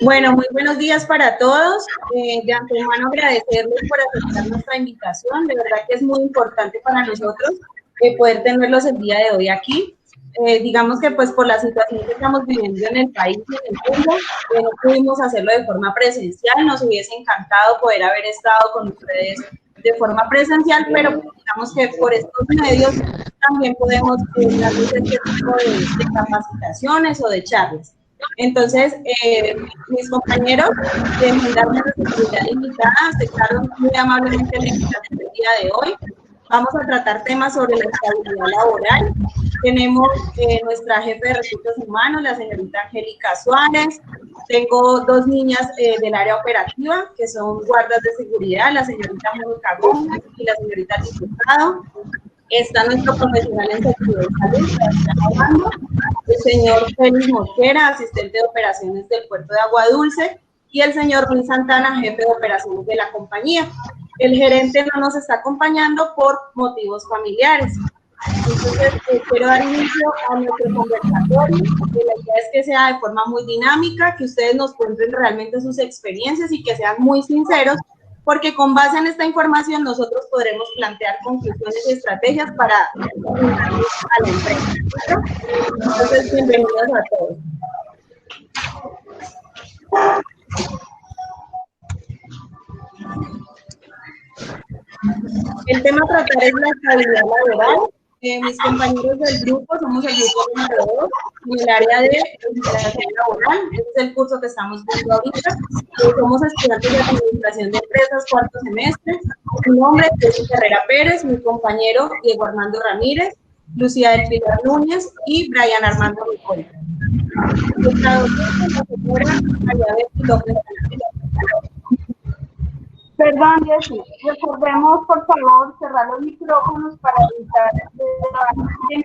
Bueno, muy buenos días para todos. De antemano agradecerles por aceptar nuestra invitación. De verdad que es muy importante para nosotros poder tenerlos el día de hoy aquí. Digamos que pues por la situación que estamos viviendo en el país y en el mundo, no pudimos hacerlo de forma presencial. Nos hubiese encantado poder haber estado con ustedes de forma presencial, pero digamos que por estos medios también podemos darles este tipo de capacitaciones o de charlas. Entonces, mis compañeros de Gendarme de Seguridad Limitada aceptaron muy amablemente la invitación del día de hoy. Vamos a tratar temas sobre la estabilidad laboral. Tenemos nuestra jefe de recursos humanos, la señorita Angélica Suárez. Tengo dos niñas del área operativa, que son guardas de seguridad, la señorita Mónica Gómez y la señorita Diputado. Está nuestro profesional en seguridad y salud, hablando, el señor Félix Mosquera, asistente de operaciones del puerto de Agua Dulce, y el señor Luis Santana, jefe de operaciones de la compañía. El gerente no nos está acompañando por motivos familiares. Entonces, quiero dar inicio a nuestro conversatorio. La idea es que sea de forma muy dinámica, que ustedes nos cuenten realmente sus experiencias y que sean muy sinceros, porque con base en esta información nosotros podremos plantear conclusiones y estrategias para ayudarnos a la empresa. Entonces, bienvenidos a todos. El tema a tratar es la estabilidad laboral. Mis compañeros del grupo, somos el grupo número 2 en el área de legislación laboral. Este es el curso que estamos viendo ahorita. Somos estudiantes de administración de empresas, cuarto semestre. Mi nombre es Jessy Herrera Pérez, mi compañero Diego Armando Ramírez, Lucía del Pilar Núñez y Brian Armando Ricola. Nuestra docente, la señora María Betty López. Perdón, Jessy, recordemos por favor cerrar los micrófonos para evitar que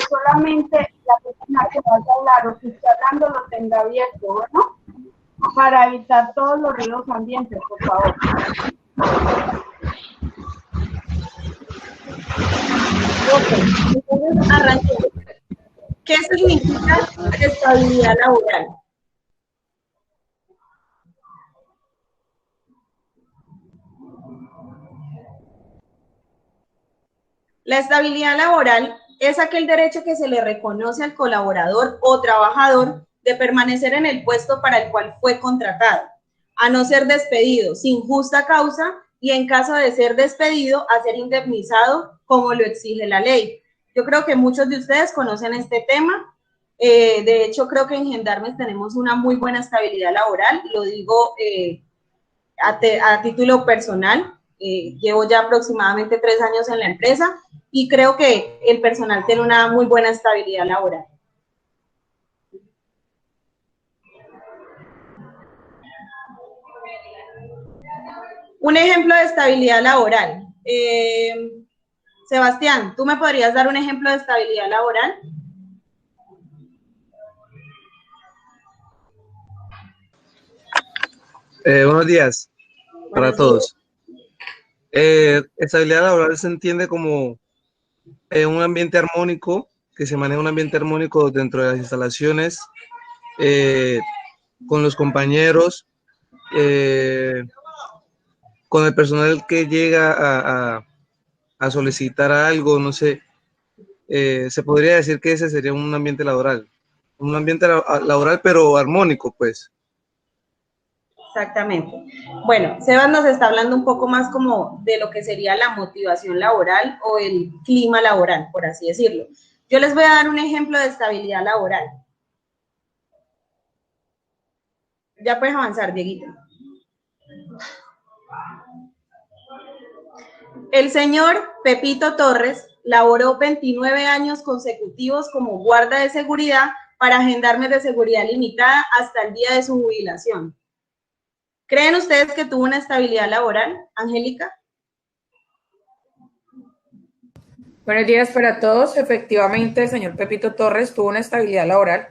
solamente la persona que va a hablar o que está hablando lo tenga abierto, ¿bueno? Para evitar todos los ruidos ambientes, por favor. Ok, entonces arranquemos. ¿Qué significa estabilidad laboral? La estabilidad laboral es aquel derecho que se le reconoce al colaborador o trabajador de permanecer en el puesto para el cual fue contratado, a no ser despedido sin justa causa y en caso de ser despedido a ser indemnizado como lo exige la ley. Yo creo que muchos de ustedes conocen este tema. De hecho, creo que en Gendarmes tenemos una muy buena estabilidad laboral, lo digo a título personal. Llevo ya aproximadamente 3 años en la empresa y creo que el personal tiene una muy buena estabilidad laboral. Un ejemplo de estabilidad laboral. Sebastián, ¿tú me podrías dar un ejemplo de estabilidad laboral? Buenos días para todos. Estabilidad laboral se entiende como un ambiente armónico, que se maneja un ambiente armónico dentro de las instalaciones, con los compañeros, con el personal que llega a solicitar algo, no sé, se podría decir que ese sería un ambiente laboral pero armónico, pues. Exactamente. Bueno, Sebas nos está hablando un poco más como de lo que sería la motivación laboral o el clima laboral, por así decirlo. Yo les voy a dar un ejemplo de estabilidad laboral. Ya puedes avanzar, Dieguito. El señor Pepito Torres laboró 29 años consecutivos como guarda de seguridad para Gendarmes de Seguridad Limitada hasta el día de su jubilación. ¿Creen ustedes que tuvo una estabilidad laboral, Angélica? Buenos días para todos. Efectivamente, el señor Pepito Torres tuvo una estabilidad laboral,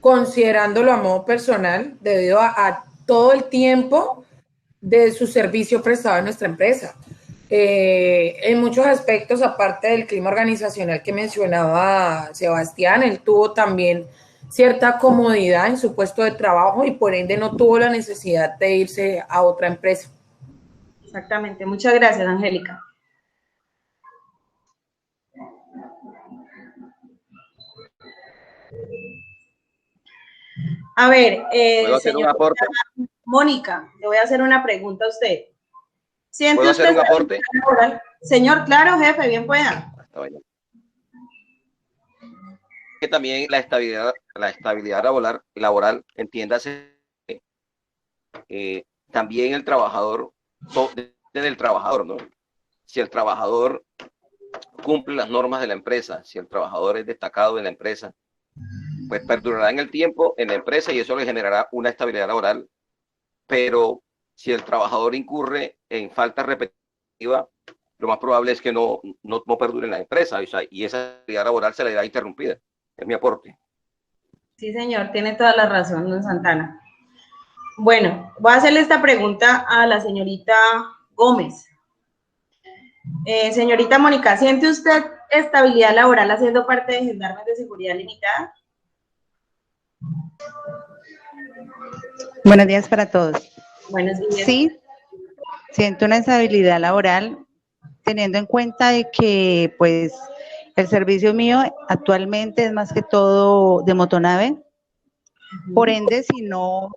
considerándolo a modo personal, debido a todo el tiempo de su servicio prestado en nuestra empresa. En muchos aspectos, aparte del clima organizacional que mencionaba Sebastián, él tuvo también cierta comodidad en su puesto de trabajo y por ende no tuvo la necesidad de irse a otra empresa. Exactamente. Muchas gracias, Angélica. A ver, ¿Puedo hacer un aporte? Mónica, le voy a hacer una pregunta a usted. ¿Puedo hacer un aporte? Señor, claro, jefe, bien pueda. Que también la estabilidad laboral, entiéndase, también el trabajador, desde el trabajador, ¿no? Si el trabajador cumple las normas de la empresa, si el trabajador es destacado en la empresa, pues perdurará en el tiempo en la empresa y eso le generará una estabilidad laboral. Pero si el trabajador incurre en falta repetitiva, lo más probable es que no perdure en la empresa, o sea, y esa estabilidad laboral se le verá interrumpida. Es mi aporte. Sí, señor, tiene toda la razón, don Santana. Bueno, voy a hacerle esta pregunta a la señorita Gómez. Señorita Mónica, ¿siente usted estabilidad laboral haciendo parte de Gendarmes de Seguridad Limitada? Buenos días para todos. Buenos días. Sí, siento una estabilidad laboral teniendo en cuenta de que pues el servicio mío actualmente es más que todo de motonave. Por ende, si no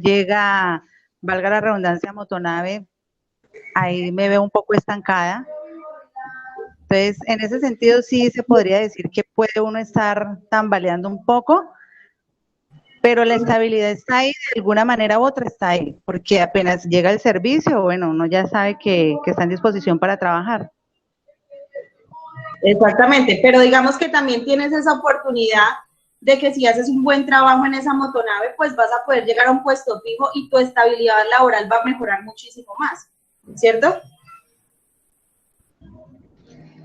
llega, valga la redundancia, motonave, ahí me veo un poco estancada. Entonces, en ese sentido sí se podría decir que puede uno estar tambaleando un poco, pero la estabilidad está ahí, de alguna manera u otra está ahí, porque apenas llega el servicio, bueno, uno ya sabe que está en disposición para trabajar. Exactamente, pero digamos que también tienes esa oportunidad de que si haces un buen trabajo en esa motonave, pues vas a poder llegar a un puesto fijo y tu estabilidad laboral va a mejorar muchísimo más, ¿cierto?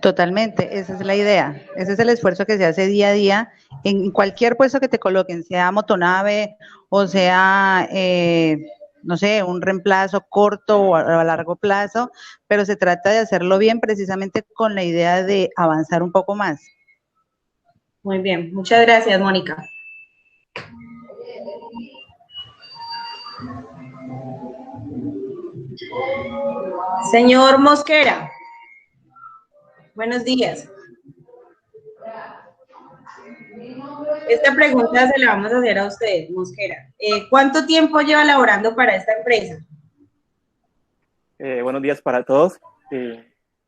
Totalmente, esa es la idea, ese es el esfuerzo que se hace día a día en cualquier puesto que te coloquen, sea motonave o sea, no sé, un reemplazo corto o a largo plazo, pero se trata de hacerlo bien precisamente con la idea de avanzar un poco más. Muy bien, muchas gracias, Mónica. Señor Mosquera, buenos días. Esta pregunta se la vamos a hacer a usted, Mosquera. ¿Cuánto tiempo lleva laborando para esta empresa? Buenos días para todos.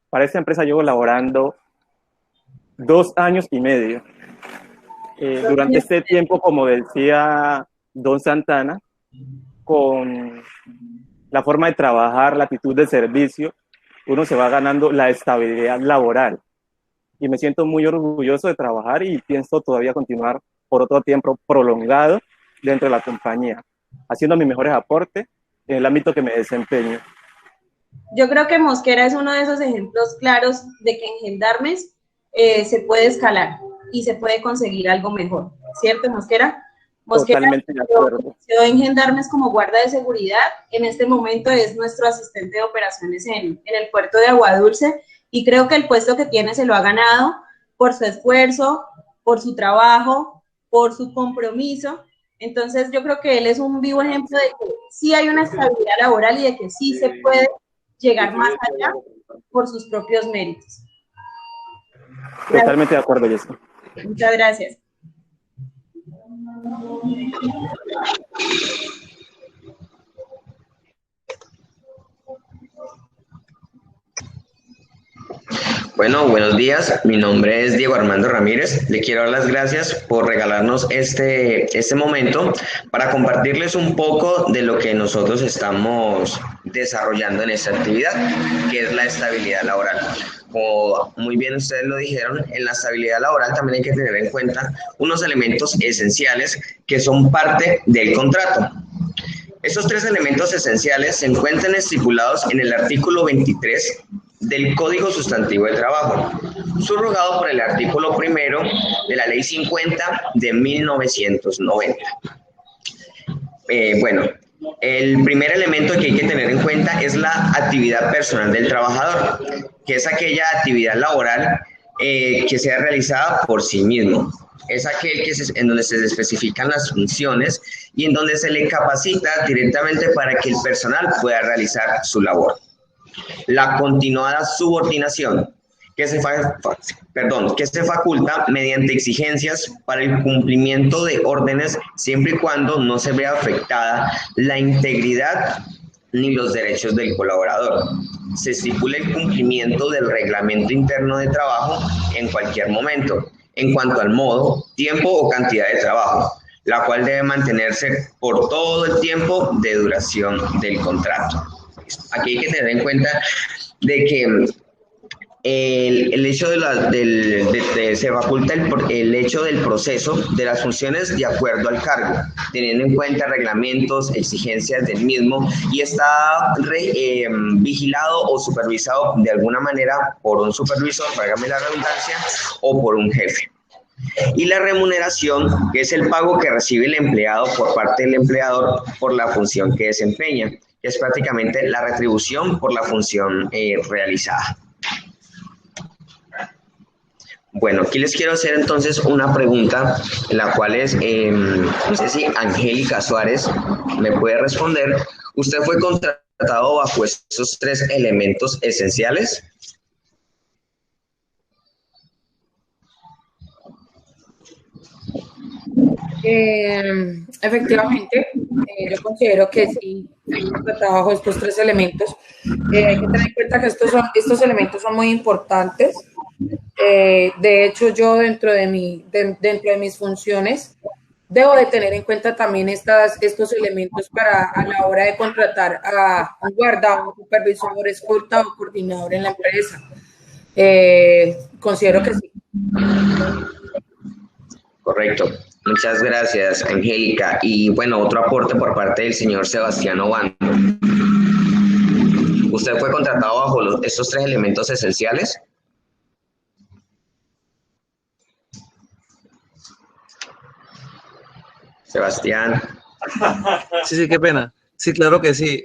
Para esta empresa llevo laborando 2 años y medio. Durante este tiempo, como decía don Santana, con la forma de trabajar, la actitud de servicio, uno se va ganando la estabilidad laboral. Y me siento muy orgulloso de trabajar y pienso todavía continuar por otro tiempo prolongado dentro de la compañía, haciendo mis mejores aportes en el ámbito que me desempeño. Yo creo que Mosquera es uno de esos ejemplos claros de que en Gendarmes se puede escalar y se puede conseguir algo mejor, ¿cierto, Mosquera? Mosquera Totalmente de acuerdo. quedó en Gendarmes como guarda de seguridad, en este momento es nuestro asistente de operaciones en el puerto de Aguadulce, y creo que el puesto que tiene se lo ha ganado por su esfuerzo, por su trabajo, por su compromiso. Entonces yo creo que él es un vivo ejemplo de que sí hay una estabilidad laboral y de que sí se puede llegar más allá por sus propios méritos. Gracias. Totalmente de acuerdo, Jessica. Muchas gracias. Bueno, buenos días. Mi nombre es Diego Armando Ramírez. Le quiero dar las gracias por regalarnos este momento para compartirles un poco de lo que nosotros estamos desarrollando en esta actividad, que es la estabilidad laboral. Como muy bien ustedes lo dijeron, en la estabilidad laboral también hay que tener en cuenta unos elementos esenciales que son parte del contrato. Estos 3 elementos esenciales se encuentran estipulados en el artículo 23 del Código Sustantivo de Trabajo, subrogado por el artículo 1 de la Ley 50 de 1990. Bueno, El primer elemento que hay que tener en cuenta es la actividad personal del trabajador, que es aquella actividad laboral que sea realizada por sí mismo. Es aquel en donde se especifican las funciones y en donde se le capacita directamente para que el personal pueda realizar su labor. La continuada subordinación, que se faculta mediante exigencias para el cumplimiento de órdenes siempre y cuando no se vea afectada la integridad ni los derechos del colaborador. Se estipula el cumplimiento del reglamento interno de trabajo en cualquier momento, en cuanto al modo, tiempo o cantidad de trabajo, la cual debe mantenerse por todo el tiempo de duración del contrato. Aquí hay que tener en cuenta de que el hecho se faculta el hecho del proceso de las funciones de acuerdo al cargo, teniendo en cuenta reglamentos, exigencias del mismo, y está vigilado o supervisado de alguna manera por un supervisor, válgame la redundancia, o por un jefe. Y la remuneración, que es el pago que recibe el empleado por parte del empleador por la función que desempeña, que es prácticamente la retribución por la función realizada. Bueno, aquí les quiero hacer entonces una pregunta, en la cual no sé si Angélica Suárez me puede responder. ¿Usted fue contratado bajo estos 3 elementos esenciales? Efectivamente, yo considero que sí, bajo estos 3 elementos. Hay que tener en cuenta que estos elementos son muy importantes. De hecho, yo dentro de mis funciones debo de tener en cuenta también estos elementos a la hora de contratar a un guarda, un supervisor, escolta o coordinador en la empresa. Considero que sí. Correcto. Muchas gracias, Angélica. Y bueno, otro aporte por parte del señor Sebastián Obando. ¿Usted fue contratado bajo estos 3 elementos esenciales? Sebastián. Sí, qué pena. Sí, claro que sí.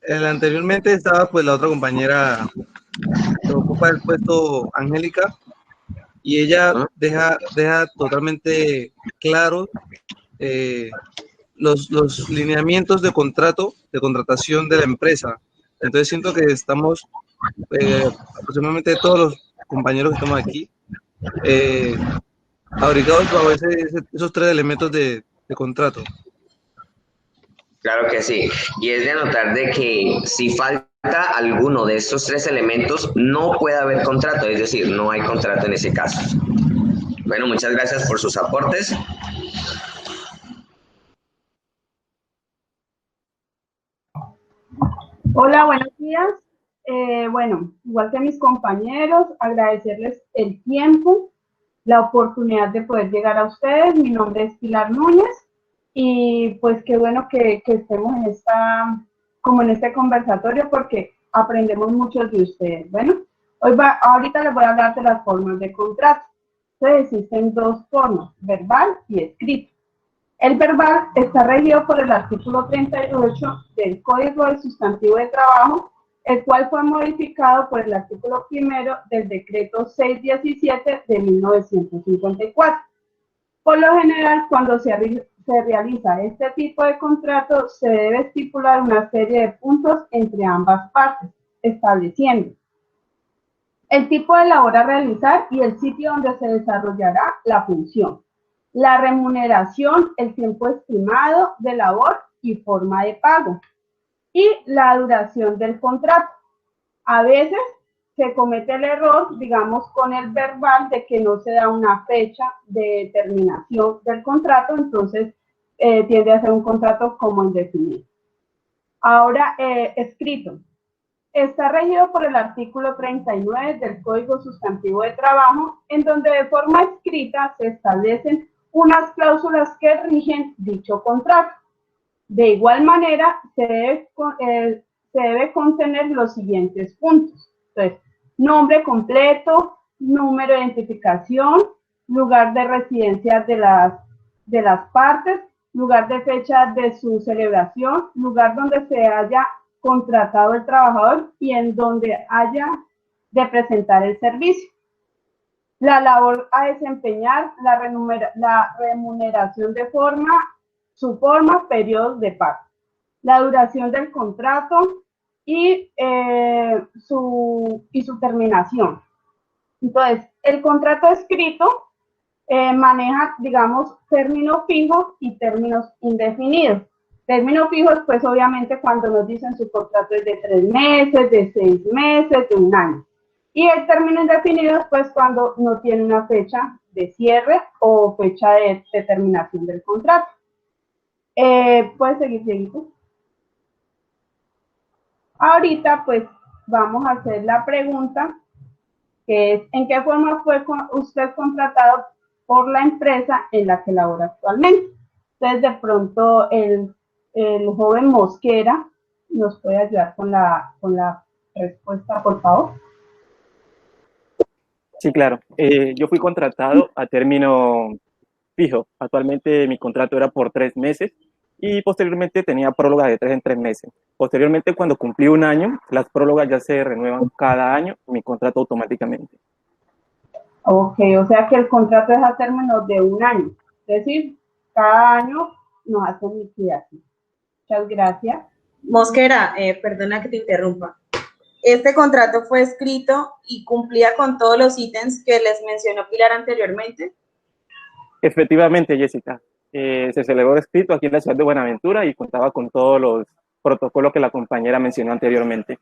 Anteriormente estaba pues la otra compañera que ocupa el puesto, Angélica, y ella deja totalmente claro los lineamientos de contratación de la empresa. Entonces siento que estamos aproximadamente todos los compañeros que estamos aquí abrigados bajo esos 3 elementos de contrato. Claro que sí. Y es de notar de que si falta alguno de estos 3 elementos, no puede haber contrato, es decir, no hay contrato en ese caso. Bueno, muchas gracias por sus aportes. Hola, buenos días. Bueno, igual que mis compañeros, agradecerles el tiempo, la oportunidad de poder llegar a ustedes. Mi nombre es Pilar Núñez y pues qué bueno que estemos en este conversatorio porque aprendemos mucho de ustedes. Bueno, ahorita les voy a hablar de las formas de contrato. Entonces existen 2 formas, verbal y escrito. El verbal está regido por el artículo 38 del Código del Sustantivo de Trabajo, el cual fue modificado por el artículo 1 del Decreto 617 de 1954. Por lo general, cuando se realiza este tipo de contrato, se debe estipular una serie de puntos entre ambas partes, estableciendo el tipo de labor a realizar y el sitio donde se desarrollará la función, la remuneración, el tiempo estimado de labor y forma de pago, y la duración del contrato. A veces se comete el error, digamos, con el verbal de que no se da una fecha de terminación del contrato, entonces tiende a ser un contrato como indefinido. Ahora, escrito. Está regido por el artículo 39 del Código Sustantivo de Trabajo, en donde de forma escrita se establecen unas cláusulas que rigen dicho contrato. De igual manera, se debe contener los siguientes puntos. Entonces, nombre completo, número de identificación, lugar de residencia de las partes, lugar de fecha de su celebración, lugar donde se haya contratado el trabajador y en donde haya de presentar el servicio. La labor a desempeñar, la remuneración de su forma, periodos de pago, la duración del contrato y su terminación. Entonces, el contrato escrito maneja, digamos, términos fijos y términos indefinidos. Términos fijos, pues obviamente cuando nos dicen su contrato es de 3 meses, de 6 meses, de 1 año. Y el término indefinido, pues cuando no tiene una fecha de cierre o fecha de terminación del contrato. ¿Puedes seguir, Dieguito? Ahorita, pues, vamos a hacer la pregunta, que es, ¿en qué forma fue usted contratado por la empresa en la que labora actualmente? Entonces, de pronto, el joven Mosquera nos puede ayudar con la respuesta, por favor. Sí, claro. Yo fui contratado a término fijo. Actualmente mi contrato era por 3 meses y posteriormente tenía prórrogas de 3 en 3 meses. Posteriormente, cuando cumplí 1 año, las prórrogas ya se renuevan cada año, mi contrato automáticamente. Ok, o sea que el contrato es a término de 1 año. Es decir, cada año nos hacen liquidación. Muchas gracias. Mosquera, perdona que te interrumpa. Este contrato fue escrito y cumplía con todos los ítems que les mencionó Pilar anteriormente. Efectivamente, Jessica. Se celebró escrito aquí en la ciudad de Buenaventura y contaba con todos los protocolos que la compañera mencionó anteriormente.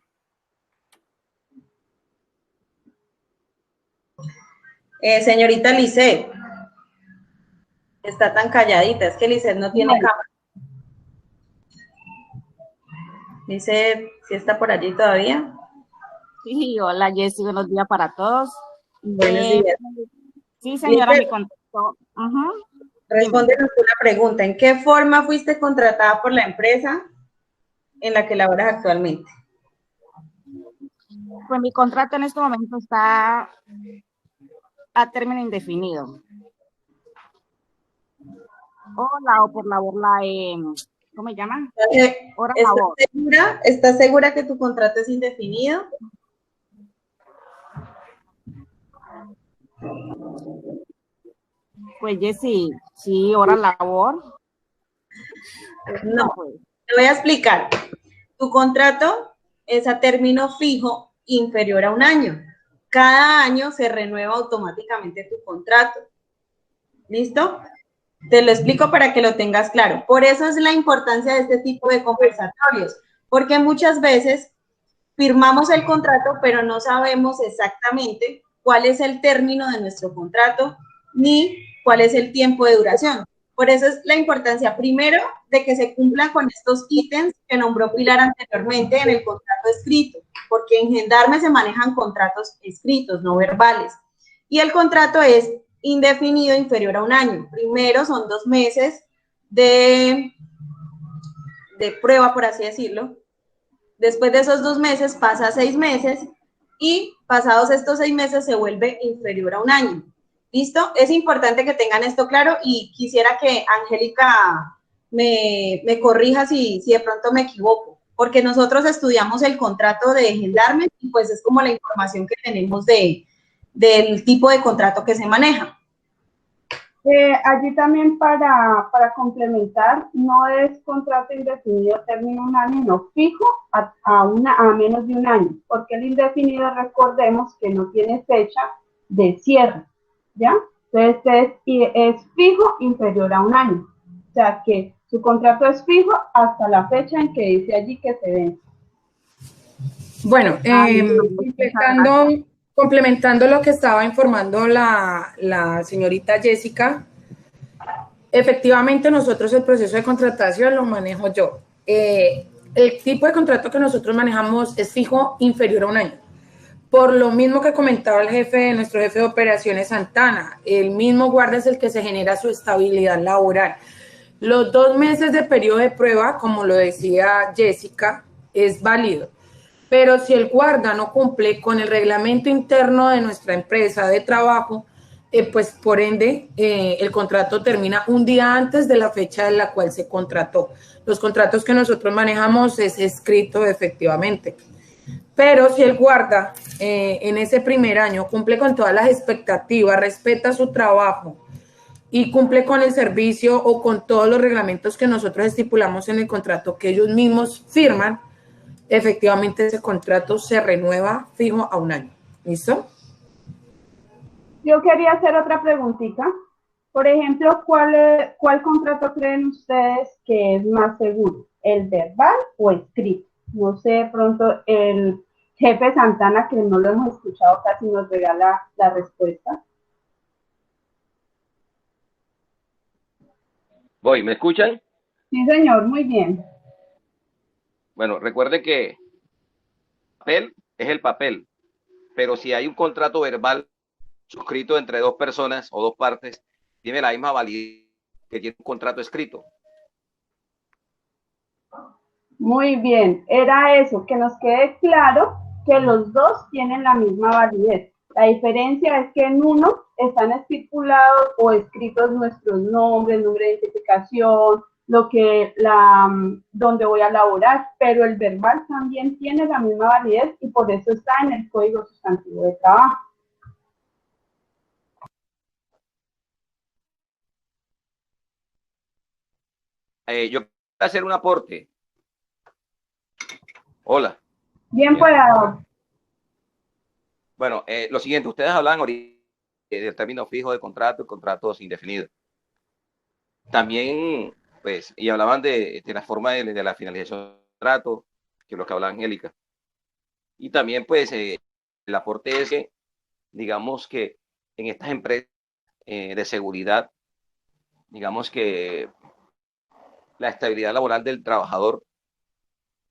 Señorita Lisset, está tan calladita, es que Lisset no tiene cámara. Lisset, ¿sí está por allí todavía? Sí, hola Jessy, buenos días para todos. Buenos días. Sí, señora, Lisset, mi contacto. respóndenos una pregunta. ¿En qué forma fuiste contratada por la empresa en la que laboras actualmente? Pues mi contrato en este momento está a término indefinido. O por labor, ¿cómo se llama? ¿Estás segura que tu contrato es indefinido? Pues Jessy, sí, hora labor. No, te voy a explicar. Tu contrato es a término fijo inferior a 1 año. Cada año se renueva automáticamente tu contrato. ¿Listo? Te lo explico para que lo tengas claro. Por eso es la importancia de este tipo de conversatorios, porque muchas veces firmamos el contrato, pero no sabemos exactamente cuál es el término de nuestro contrato, ni cuál es el tiempo de duración. Por eso es la importancia, primero, de que se cumplan con estos ítems que nombró Pilar anteriormente en el contrato escrito, porque en Gendarme se manejan contratos escritos, no verbales. Y el contrato es indefinido inferior a 1 año. Primero son 2 meses de prueba, por así decirlo. Después de esos 2 meses pasa a 6 meses y pasados estos 6 meses se vuelve inferior a 1 año. ¿Listo? Es importante que tengan esto claro y quisiera que Angélica me corrija si de pronto me equivoco, porque nosotros estudiamos el contrato de Gendarme y pues es como la información que tenemos del tipo de contrato que se maneja. Allí también para complementar, no es contrato indefinido término 1 año, no fijo a menos de 1 año, porque el indefinido, recordemos que no tiene fecha de cierre, ¿ya? Entonces es fijo inferior a 1 año, o sea que su contrato es fijo hasta la fecha en que dice allí que se vence. Bueno, complementando lo que estaba informando la señorita Jessica, efectivamente nosotros el proceso de contratación lo manejo yo. El tipo de contrato que nosotros manejamos es fijo inferior a 1 año. Por lo mismo que comentaba nuestro jefe de operaciones Santana, el mismo guarda es el que se genera su estabilidad laboral. Los 2 meses de periodo de prueba, como lo decía Jessica, es válido. Pero si el guarda no cumple con el reglamento interno de nuestra empresa de trabajo, pues por ende el contrato termina un día antes de la fecha en la cual se contrató. Los contratos que nosotros manejamos es escrito efectivamente. Pero si el guarda en ese primer año cumple con todas las expectativas, respeta su trabajo y cumple con el servicio o con todos los reglamentos que nosotros estipulamos en el contrato que ellos mismos firman, efectivamente ese contrato se renueva fijo a un año. ¿Listo? Yo quería hacer otra preguntita. Por ejemplo, ¿cuál contrato creen ustedes que es más seguro? ¿El verbal o escrito? No sé, de pronto el jefe Santana, que no lo hemos escuchado casi, nos regala la respuesta. Voy, ¿me escuchan? Sí, señor, muy bien. Bueno, recuerde que el papel es el papel, pero si hay un contrato verbal suscrito entre dos personas o dos partes, tiene la misma validez que tiene un contrato escrito. Muy bien, era eso, que nos quede claro que los dos tienen la misma validez. La diferencia es que en uno están estipulados o escritos nuestros nombres, nombre de identificación, donde voy a laborar, pero el verbal también tiene la misma validez y por eso está en el Código Sustantivo de Trabajo. Yo quiero hacer un aporte. Hola. Bien, pues. Bueno, lo siguiente, ustedes hablan ahorita del término fijo de contrato y contratos indefinidos. También, pues, y hablaban de la forma de la finalización del contrato, que es lo que hablaba Angélica. Y también, pues, el aporte es que, digamos que en estas empresas de seguridad, digamos que la estabilidad laboral del trabajador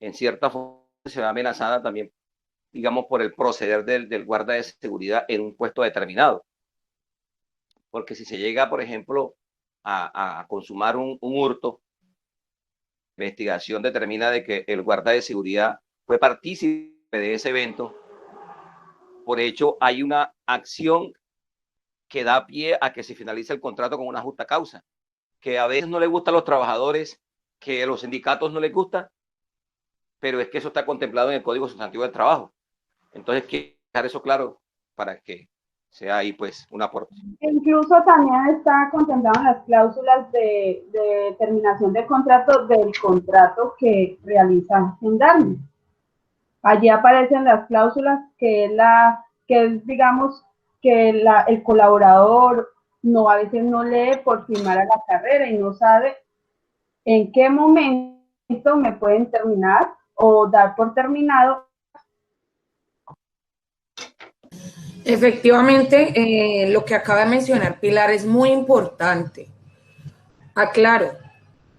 en cierta forma se ve amenazada también, digamos, por el proceder del guarda de seguridad en un puesto determinado. Porque si se llega, por ejemplo, a consumar un hurto, la investigación determina de que el guarda de seguridad fue partícipe de ese evento, por hecho hay una acción que da pie a que se finalice el contrato con una justa causa, que a veces no le gusta a los trabajadores, que a los sindicatos no les gusta, pero es que eso está contemplado en el Código Sustantivo del Trabajo. Entonces, quiero dejar eso claro para que sea ahí pues un aporte. Incluso también está contemplado en las cláusulas de terminación de contrato del contrato que realiza Gendarme. Allí aparecen las cláusulas que es digamos que el colaborador a veces no lee por firmar a la carrera y no sabe en qué momento me pueden terminar o dar por terminado. Efectivamente, lo que acaba de mencionar Pilar es muy importante. Aclaro,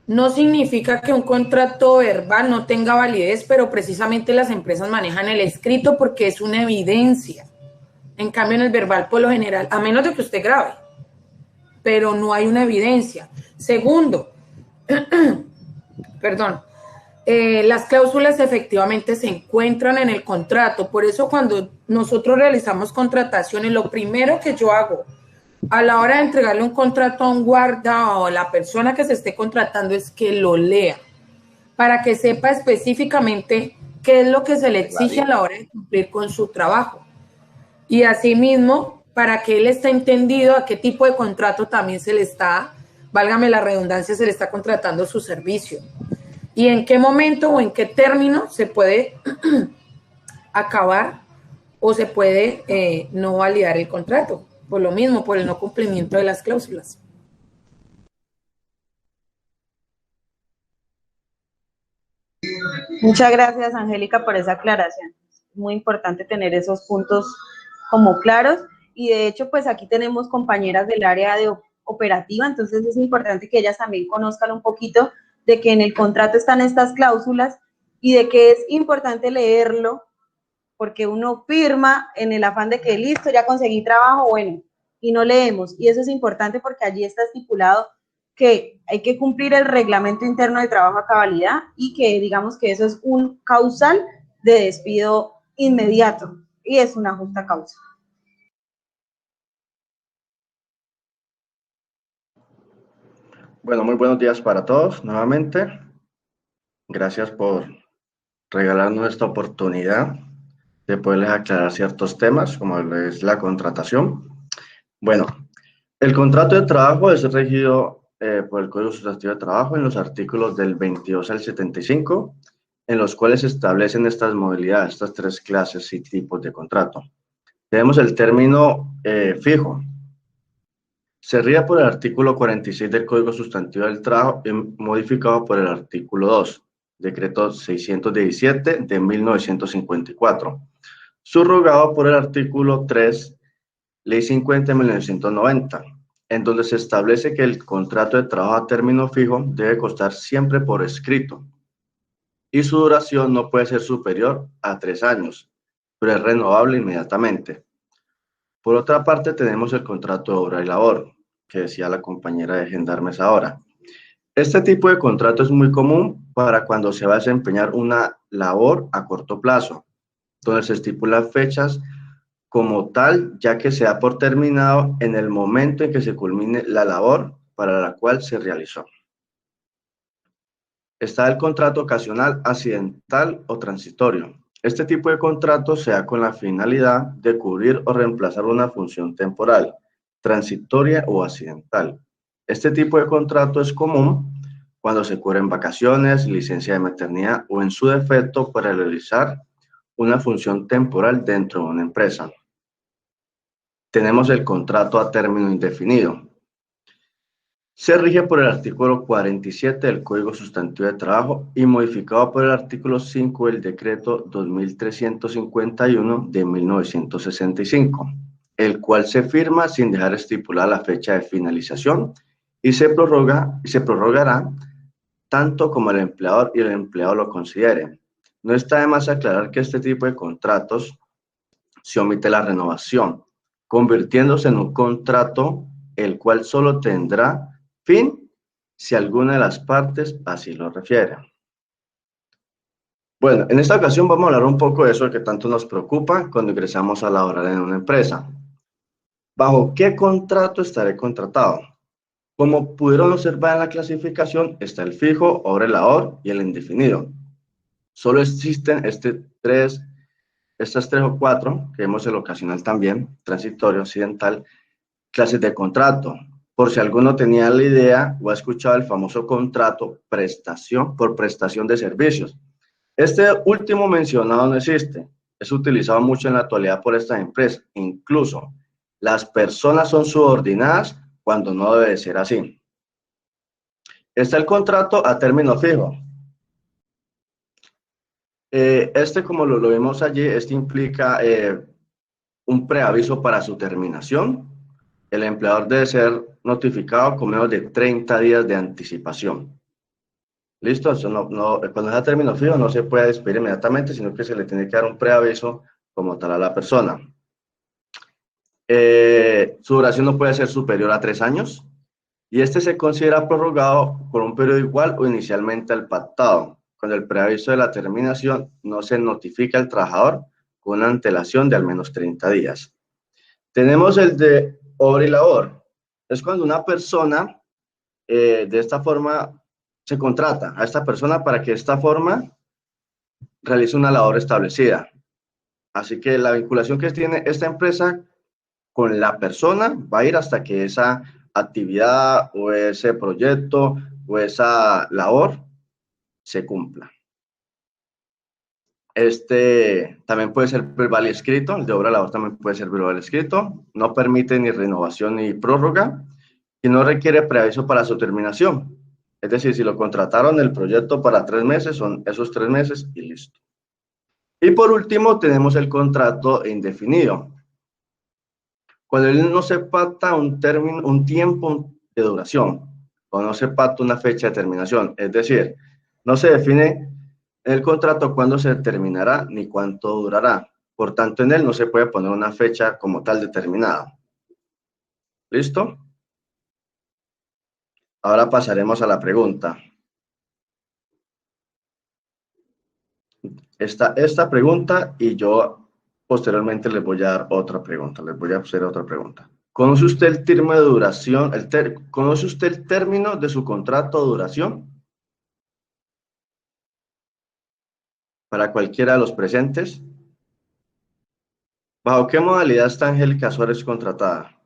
no significa que un contrato verbal no tenga validez, pero precisamente las empresas manejan el escrito porque es una evidencia. En cambio, en el verbal, por lo general, a menos de que usted grabe, pero no hay una evidencia. Segundo, perdón, las cláusulas efectivamente se encuentran en el contrato. Por eso cuando nosotros realizamos contrataciones, lo primero que yo hago a la hora de entregarle un contrato a un guarda o a la persona que se esté contratando es que lo lea para que sepa específicamente qué es lo que se le exige a la hora de cumplir con su trabajo. Y asimismo, para que él esté entendido a qué tipo de contrato también se le está, válgame la redundancia, se le está contratando su servicio. Y en qué momento o en qué término se puede acabar o se puede no validar el contrato. Por lo mismo, por el no cumplimiento de las cláusulas. Muchas gracias, Angélica, por esa aclaración. Es muy importante tener esos puntos como claros y de hecho, pues aquí tenemos compañeras del área de operativa, entonces es importante que ellas también conozcan un poquito de que en el contrato están estas cláusulas y de que es importante leerlo porque uno firma en el afán de que listo, ya conseguí trabajo, bueno, y no leemos. Y eso es importante porque allí está estipulado que hay que cumplir el reglamento interno de trabajo a cabalidad y que digamos que eso es un causal de despido inmediato y es una justa causa. Bueno, muy buenos días para todos nuevamente. Gracias por regalarnos esta oportunidad de poderles aclarar ciertos temas, como es la contratación. Bueno, el contrato de trabajo es regido por el Código Sustantivo de Trabajo en los artículos del 22 al 75, en los cuales se establecen estas modalidades, estas tres clases y tipos de contrato. Tenemos el término fijo. Se rige por el artículo 46 del Código Sustantivo del Trabajo y modificado por el artículo 2, Decreto 617 de 1954, subrogado por el artículo 3, Ley 50 de 1990, en donde se establece que el contrato de trabajo a término fijo debe constar siempre por escrito y su duración no puede ser superior a 3 años, pero es renovable inmediatamente. Por otra parte, tenemos el contrato de obra y labor, que decía la compañera de gendarmes ahora. Este tipo de contrato es muy común para cuando se va a desempeñar una labor a corto plazo, donde se estipulan fechas como tal, ya que se da por terminado en el momento en que se culmine la labor para la cual se realizó. Está el contrato ocasional, accidental o transitorio. Este tipo de contrato se da con la finalidad de cubrir o reemplazar una función temporal, transitoria o accidental. Este tipo de contrato es común cuando se cubren vacaciones, licencia de maternidad o en su defecto para realizar una función temporal dentro de una empresa. Tenemos el contrato a término indefinido. Se rige por el artículo 47 del Código Sustantivo de Trabajo y modificado por el artículo 5 del Decreto 2351 de 1965, el cual se firma sin dejar estipulada la fecha de finalización y se prorrogará tanto como el empleador y el empleado lo consideren. No está de más aclarar que este tipo de contratos se omite la renovación, convirtiéndose en un contrato el cual solo tendrá fin si alguna de las partes así lo refiere. Bueno, en esta ocasión vamos a hablar un poco de eso que tanto nos preocupa cuando ingresamos a laborar en una empresa. ¿Bajo qué contrato estaré contratado? Como pudieron observar en la clasificación, está el fijo, obra y labor y el indefinido. Solo existen estas tres o cuatro, que vemos el ocasional también, transitorio, accidental, clases de contrato. Por si alguno tenía la idea o ha escuchado el famoso contrato por prestación de servicios. Este último mencionado no existe. Es utilizado mucho en la actualidad por estas empresas. Incluso las personas son subordinadas cuando no debe ser así. Está el contrato a término fijo. Como lo vimos allí, implica un preaviso para su terminación. El empleador debe ser notificado con menos de 30 días de anticipación. ¿Listo? Eso cuando es a término fijo no se puede despedir inmediatamente, sino que se le tiene que dar un preaviso como tal a la persona. Su duración no puede ser superior a 3 años y este se considera prorrogado por un periodo igual o inicialmente al pactado. Cuando el preaviso de la terminación no se notifica al trabajador con una antelación de al menos 30 días. Tenemos el de obra y labor. Es cuando una persona de esta forma se contrata a esta persona para que de esta forma realice una labor establecida. Así que la vinculación que tiene esta empresa con la persona va a ir hasta que esa actividad o ese proyecto o esa labor se cumpla. También puede ser verbal y escrito, el de obra labor también puede ser verbal y escrito, no permite ni renovación ni prórroga y no requiere preaviso para su terminación. Es decir, si lo contrataron el proyecto para 3 meses, son esos 3 meses y listo. Y por último tenemos el contrato indefinido. Cuando él no se pacta un tiempo de duración o no se pacta una fecha de terminación, es decir, no se define el contrato cuándo se terminará ni cuánto durará. Por tanto, en él no se puede poner una fecha como tal determinada. ¿Listo? Ahora pasaremos a la pregunta. Esta pregunta y yo posteriormente les voy a dar otra pregunta. Les voy a hacer otra pregunta. ¿Conoce usted el término de duración? ¿Conoce usted el término de su contrato de duración? Para cualquiera de los presentes. ¿Bajo qué modalidad está Angélica Suárez contratada?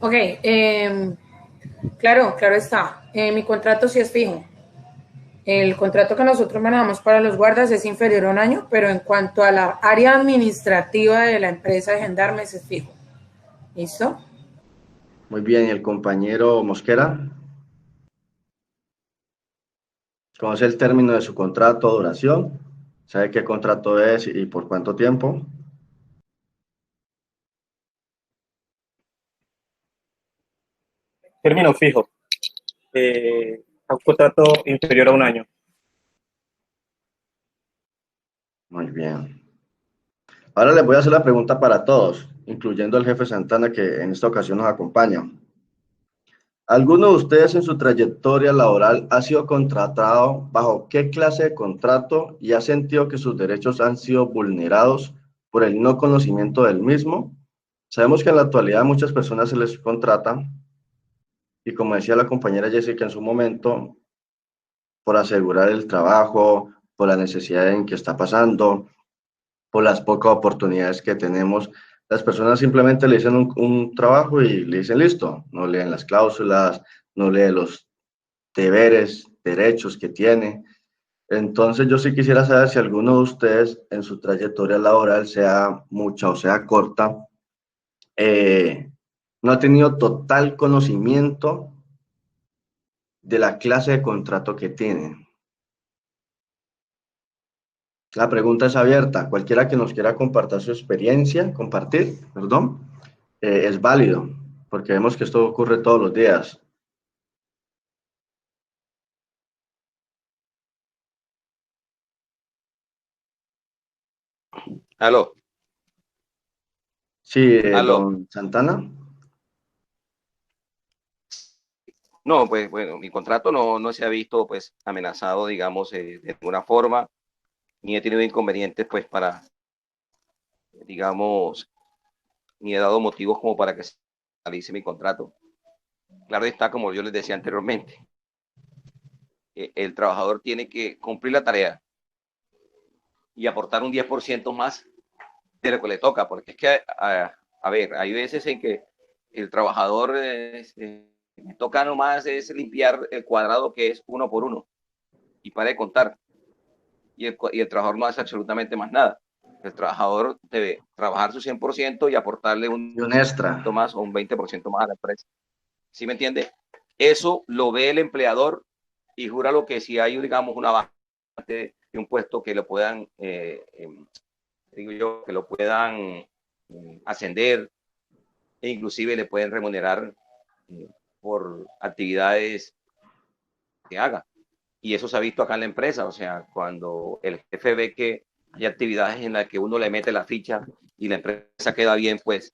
Ok, claro está. Mi contrato sí es fijo. El contrato que nosotros manejamos para los guardas es inferior a un año, pero en cuanto a la área administrativa de la empresa de gendarmes es fijo. ¿Listo? Muy bien, ¿y el compañero Mosquera? ¿Conoce el término de su contrato, duración? ¿Sabe qué contrato es y por cuánto tiempo? Término fijo. Un contrato inferior a un año. Muy bien. Ahora les voy a hacer la pregunta para todos, incluyendo al jefe Santana, que en esta ocasión nos acompaña. ¿Alguno de ustedes en su trayectoria laboral ha sido contratado bajo qué clase de contrato y ha sentido que sus derechos han sido vulnerados por el no conocimiento del mismo? Sabemos que en la actualidad a muchas personas se les contrata, y como decía la compañera Jessica en su momento, por asegurar el trabajo, por la necesidad en que está pasando, por las pocas oportunidades que tenemos. Las personas simplemente le dicen un trabajo y le dicen listo, no leen las cláusulas, no leen los deberes, derechos que tiene. Entonces yo sí quisiera saber si alguno de ustedes en su trayectoria laboral, sea mucha o sea corta, no ha tenido total conocimiento de la clase de contrato que tienen. La pregunta es abierta. Cualquiera que nos quiera compartir su experiencia, es válido, porque vemos que esto ocurre todos los días. Aló. Sí, Aló. don Santana. No, pues bueno, mi contrato no se ha visto pues amenazado, digamos, de ninguna forma, ni he tenido inconvenientes pues para, digamos, ni he dado motivos como para que se realice mi contrato. Claro está, como yo les decía anteriormente, el trabajador tiene que cumplir la tarea y aportar un 10% más de lo que le toca, porque es que, a ver, hay veces en que el trabajador me toca nomás es limpiar el cuadrado que es 1 por 1 y para de contar, y el trabajador no hace absolutamente más nada. El trabajador debe trabajar su 100% y aportarle un extra más o un 20% más a la empresa. ¿Sí me entiende? Eso lo ve el empleador y jura lo que si hay, digamos, una vacante de un puesto que lo puedan, digo yo, que lo puedan ascender e inclusive le pueden remunerar por actividades que haga. Y eso se ha visto acá en la empresa, o sea, cuando el jefe ve que hay actividades en las que uno le mete la ficha y la empresa queda bien, pues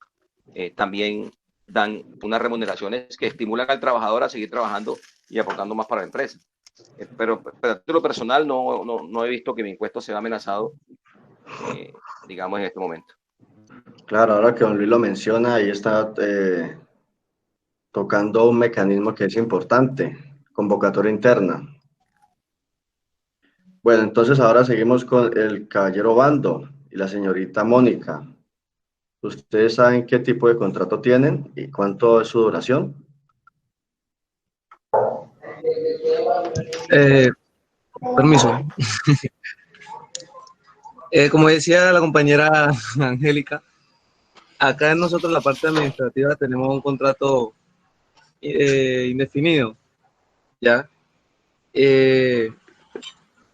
también dan unas remuneraciones que estimulan al trabajador a seguir trabajando y aportando más para la empresa. Pero a lo personal no he visto que mi impuesto sea amenazado, digamos, en este momento. Claro, ahora que don Luis lo menciona, ahí está tocando un mecanismo que es importante, convocatoria interna. Bueno, entonces ahora seguimos con el caballero Bando y la señorita Mónica. ¿Ustedes saben qué tipo de contrato tienen y cuánto es su duración? Permiso. Como decía la compañera Angélica, acá en nosotros la parte administrativa tenemos un contrato indefinido, ¿ya?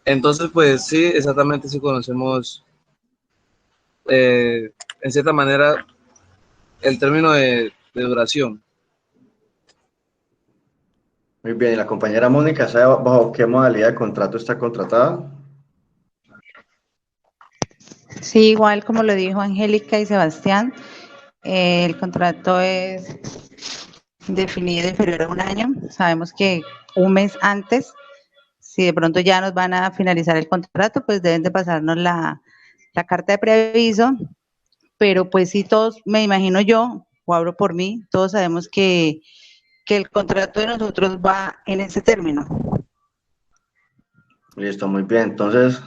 Entonces, pues sí, exactamente sí conocemos en cierta manera el término de duración. Muy bien, ¿y la compañera Mónica sabe bajo qué modalidad de contrato está contratada? Sí, igual como lo dijo Angélica y Sebastián, el contrato es definido inferior a un año. Sabemos que un mes antes, si de pronto ya nos van a finalizar el contrato, pues deben de pasarnos la la carta de preaviso, pero pues sí todos, me imagino yo, o hablo por mí, todos sabemos que el contrato de nosotros va en ese término. Listo, muy bien. Entonces,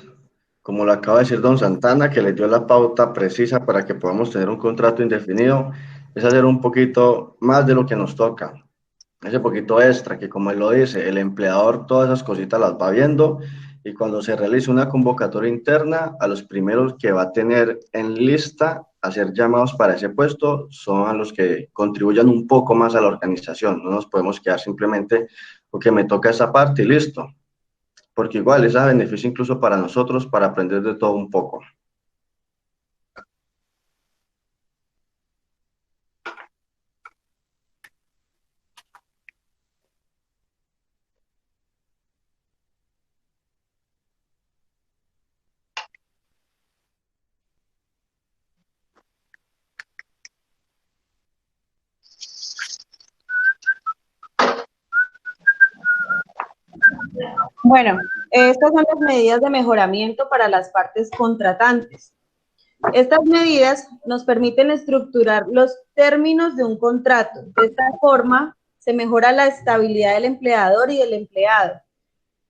como lo acaba de decir don Santana, que le dio la pauta precisa para que podamos tener un contrato indefinido, es hacer un poquito más de lo que nos toca. Ese poquito extra, que como él lo dice, el empleador todas esas cositas las va viendo y cuando se realice una convocatoria interna, a los primeros que va a tener en lista a ser llamados para ese puesto son a los que contribuyan un poco más a la organización. No nos podemos quedar simplemente porque me toca esa parte y listo. Porque igual es a beneficio incluso para nosotros para aprender de todo un poco. Bueno, estas son las medidas de mejoramiento para las partes contratantes. Estas medidas nos permiten estructurar los términos de un contrato. De esta forma, se mejora la estabilidad del empleador y del empleado.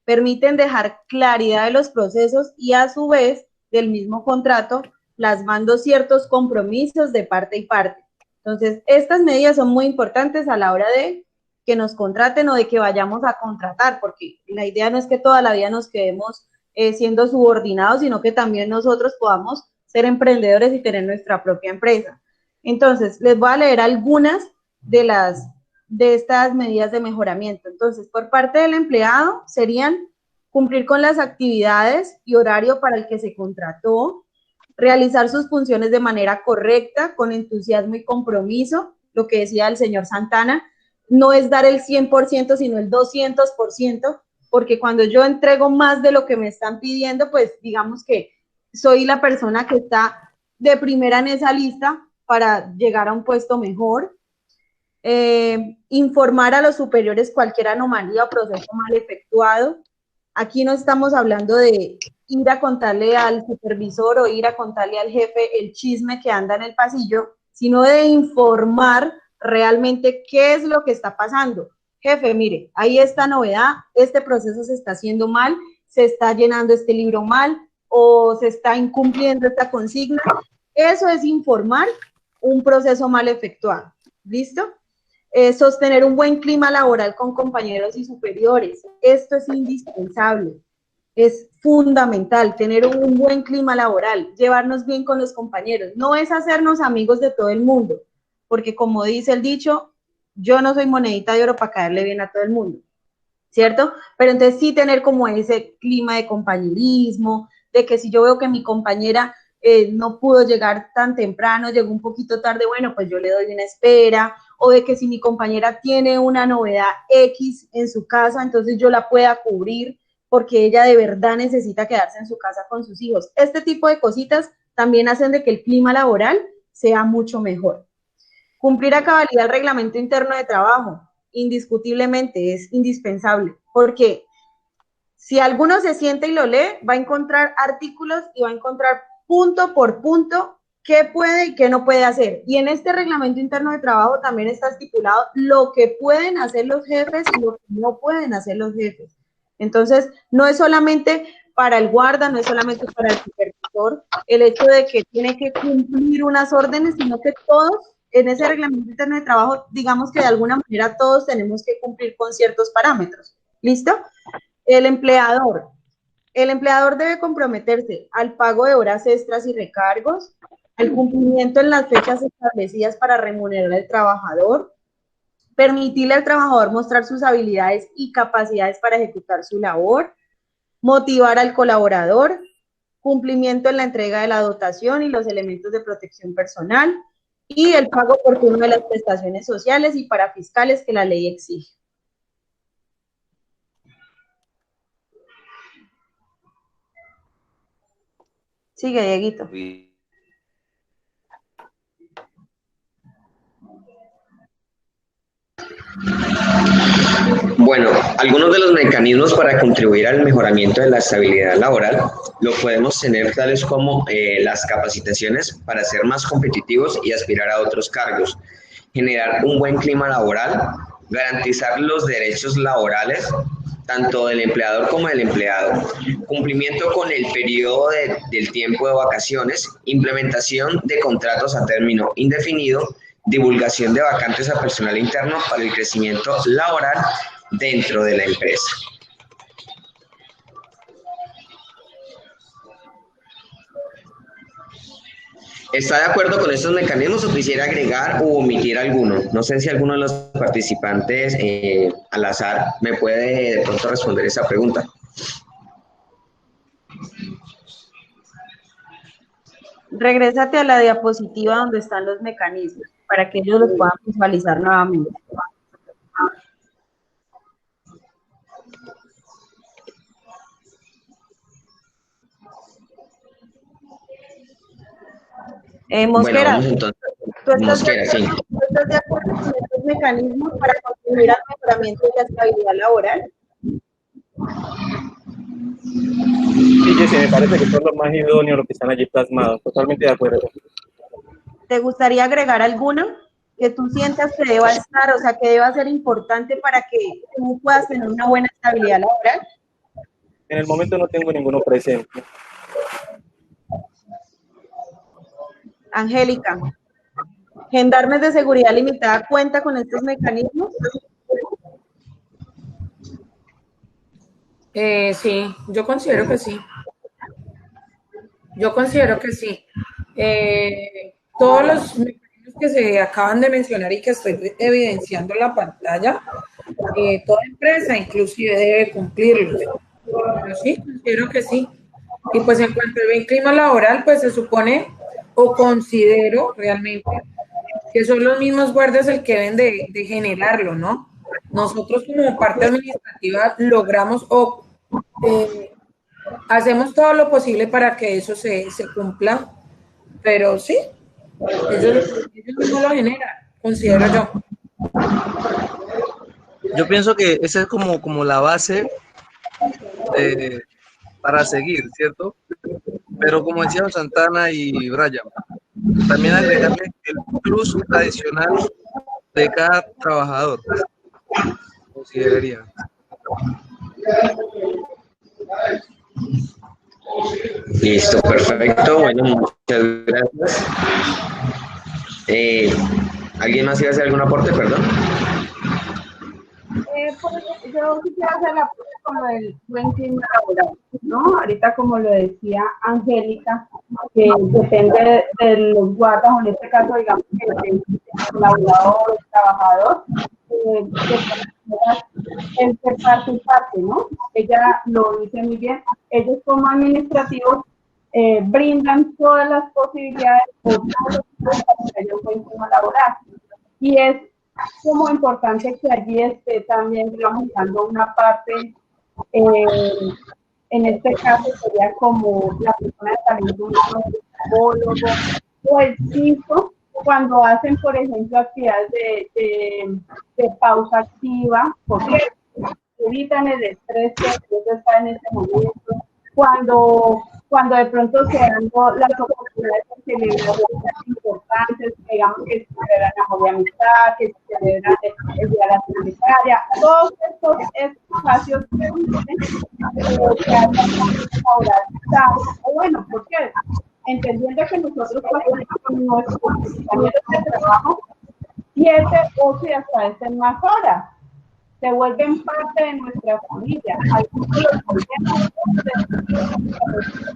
Permiten dejar claridad de los procesos y, a su vez, del mismo contrato, plasmando ciertos compromisos de parte y parte. Entonces, estas medidas son muy importantes a la hora de que nos contraten o de que vayamos a contratar, porque la idea no es que toda la vida nos quedemos siendo subordinados, sino que también nosotros podamos ser emprendedores y tener nuestra propia empresa. Entonces, les voy a leer algunas de estas medidas de mejoramiento. Entonces, por parte del empleado serían cumplir con las actividades y horario para el que se contrató, realizar sus funciones de manera correcta, con entusiasmo y compromiso, lo que decía el señor Santana, no es dar el 100%, sino el 200%, porque cuando yo entrego más de lo que me están pidiendo, pues digamos que soy la persona que está de primera en esa lista para llegar a un puesto mejor. Informar a los superiores cualquier anomalía o proceso mal efectuado. Aquí no estamos hablando de ir a contarle al supervisor o ir a contarle al jefe el chisme que anda en el pasillo, sino de informar realmente qué es lo que está pasando. Jefe, mire, hay esta novedad, este proceso se está haciendo mal, se está llenando este libro mal o se está incumpliendo esta consigna. Eso es informar un proceso mal efectuado. ¿Listo? Sostener un buen clima laboral con compañeros y superiores. Esto es indispensable. Es fundamental tener un buen clima laboral, llevarnos bien con los compañeros. No es hacernos amigos de todo el mundo, porque como dice el dicho, yo no soy monedita de oro para caerle bien a todo el mundo, ¿cierto? Pero entonces sí tener como ese clima de compañerismo, de que si yo veo que mi compañera no pudo llegar tan temprano, llegó un poquito tarde, bueno, pues yo le doy una espera, o de que si mi compañera tiene una novedad X en su casa, entonces yo la pueda cubrir, porque ella de verdad necesita quedarse en su casa con sus hijos. Este tipo de cositas también hacen de que el clima laboral sea mucho mejor. Cumplir a cabalidad el reglamento interno de trabajo, indiscutiblemente es indispensable, porque si alguno se siente y lo lee, va a encontrar artículos y va a encontrar punto por punto qué puede y qué no puede hacer. Y en este reglamento interno de trabajo también está estipulado lo que pueden hacer los jefes y lo que no pueden hacer los jefes. Entonces, no es solamente para el guarda, no es solamente para el supervisor, el hecho de que tiene que cumplir unas órdenes, sino que todos en ese reglamento interno de trabajo, digamos que de alguna manera todos tenemos que cumplir con ciertos parámetros. ¿Listo? El empleador debe comprometerse al pago de horas extras y recargos, al cumplimiento en las fechas establecidas para remunerar al trabajador, permitirle al trabajador mostrar sus habilidades y capacidades para ejecutar su labor, motivar al colaborador, cumplimiento en la entrega de la dotación y los elementos de protección personal, y el pago oportuno de las prestaciones sociales y parafiscales que la ley exige. Sigue, Dieguito. Bueno, algunos de los mecanismos para contribuir al mejoramiento de la estabilidad laboral lo podemos tener tales como las capacitaciones para ser más competitivos y aspirar a otros cargos, generar un buen clima laboral, garantizar los derechos laborales tanto del empleador como del empleado, cumplimiento con el periodo del tiempo de vacaciones, implementación de contratos a término indefinido, divulgación de vacantes a personal interno para el crecimiento laboral dentro de la empresa. ¿Está de acuerdo con estos mecanismos o quisiera agregar u omitir alguno? No sé si alguno de los participantes al azar me puede de pronto responder esa pregunta. Regrésate a la diapositiva donde están los mecanismos para que ellos los puedan visualizar nuevamente. Mosquera, bueno, entonces, ¿tú estás Mosquera, de acuerdo con estos mecanismos para contribuir al mejoramiento de la estabilidad laboral? Sí, Jessy, me parece que son los más idóneos los que están allí plasmados. Totalmente de acuerdo. ¿Te gustaría agregar alguno que tú sientas que deba estar, o sea, que deba ser importante para que tú puedas tener una buena estabilidad laboral? En el momento no tengo ninguno presente. Angélica, ¿gendarmes de seguridad limitada cuenta con estos mecanismos? Sí, yo considero que sí. Yo considero que sí. Todos los mecanismos que se acaban de mencionar y que estoy evidenciando en la pantalla, toda empresa inclusive debe cumplirlos. Pero sí, considero que sí. Y pues en cuanto al buen clima laboral, pues se supone o considero realmente que son los mismos guardias el que deben de generarlo, ¿no? Nosotros como parte administrativa logramos o hacemos todo lo posible para que eso se cumpla, pero sí, ellos mismos lo generan, considero yo. Yo pienso que esa es como la base para seguir, ¿cierto? Pero como decían Santana y Brian, también agregarle el plus adicional de cada trabajador, consideraría. Listo, perfecto. Bueno, muchas gracias. ¿Alguien más iba a hacer algún aporte, perdón? Pues, yo quisiera hacer la aporte como el buen clima laboral, ¿no? Ahorita, como lo decía Angélica, que depende de los guardas, o en este caso, digamos, que el colaborador, el trabajador, entre parte y parte, ¿no? Ella lo dice muy bien. Ellos como administrativos brindan todas las posibilidades o todos los para que haya un buen clima laboral. Y es como importante que allí esté también, digamos, dando una parte, en este caso sería como la persona de talento humano, el psicólogo o el psico, cuando hacen, por ejemplo, actividades de pausa activa, porque evitan el estrés que está en ese momento, cuando de pronto se dan las oportunidades de celebrar cosas importantes, digamos que se celebran la amor de amistad, que se celebran el día de la secretaria, todos estos espacios que hacen bueno, ¿por qué? Entendiendo que nosotros con nuestros compañeros de trabajo 7, 8 y hasta veces más horas se vuelven parte de nuestra familia. Algunos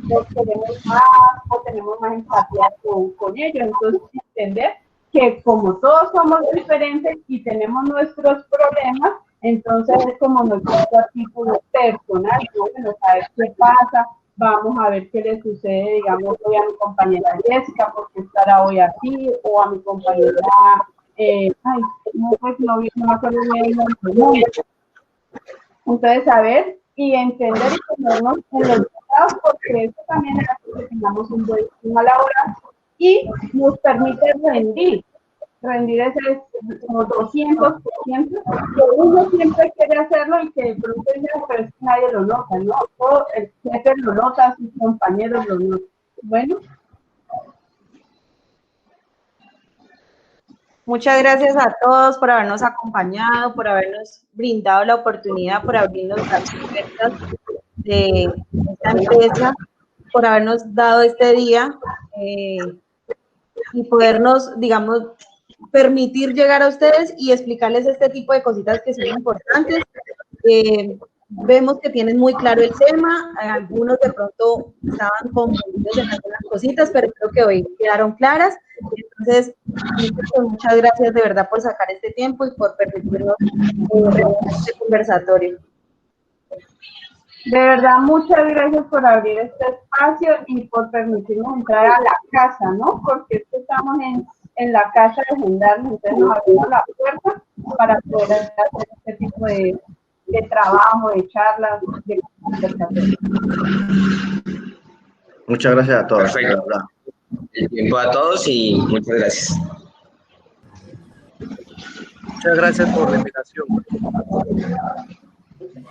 los queremos más o tenemos más empatía con ellos. Entonces, entender que como todos somos diferentes y tenemos nuestros problemas, entonces es como nuestro artículo personal, bueno, saber qué pasa, vamos a ver qué le sucede, digamos, hoy a mi compañera Jessica, porque estará hoy así, o a mi compañera, no me acuerdo bien, entonces saber y entender y ponernos en los estados, porque eso también hace que tengamos un buen clima laboral y nos permite rendir, rendir ese como 200%, que uno siempre quiere hacerlo y que de pronto pero es que nadie lo nota, ¿no? Todo el jefe lo nota, sus compañeros lo notan. Bueno. Muchas gracias a todos por habernos acompañado, por habernos brindado la oportunidad, por abrirnos las puertas de esta empresa, por habernos dado este día y podernos, digamos, permitir llegar a ustedes y explicarles este tipo de cositas que son importantes. Vemos que tienen muy claro el tema, algunos de pronto estaban confundidos en algunas cositas, pero creo que hoy quedaron claras. Entonces, muchas gracias de verdad por sacar este tiempo y por permitirnos este conversatorio. De verdad, muchas gracias por abrir este espacio y por permitirnos entrar a la casa, ¿no? Porque es que estamos en la casa de Gendarmes, entonces nos abrimos la puerta para poder hacer este tipo de trabajo, de charlas, de conversación. Muchas gracias a todos. Perfecto. El tiempo a todos y muchas gracias. Muchas gracias por la invitación.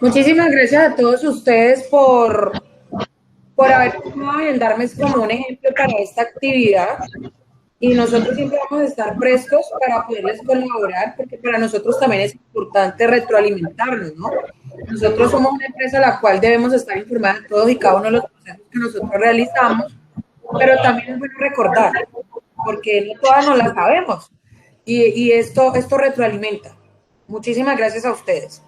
Muchísimas gracias a todos ustedes por haber tomado Gendarmes como un ejemplo para esta actividad. Y nosotros siempre vamos a estar prestos para poderles colaborar, porque para nosotros también es importante retroalimentarnos, ¿no? Nosotros somos una empresa a la cual debemos estar informados de todos y cada uno de los procesos que nosotros realizamos, pero también es bueno recordar, porque no todas nos las sabemos, y esto retroalimenta. Muchísimas gracias a ustedes.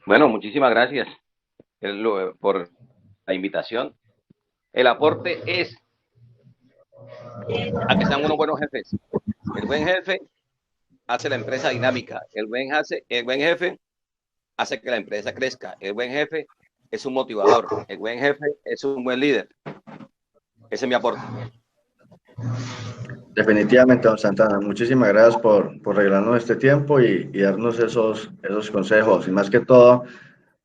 Bueno, muchísimas gracias por la invitación. El aporte es a que sean unos buenos jefes. El buen jefe hace la empresa dinámica. El buen jefe hace que la empresa crezca. El buen jefe es un motivador. El buen jefe es un buen líder. Ese es mi aporte. Definitivamente, don Santana, muchísimas gracias por regalarnos este tiempo y darnos esos consejos, y más que todo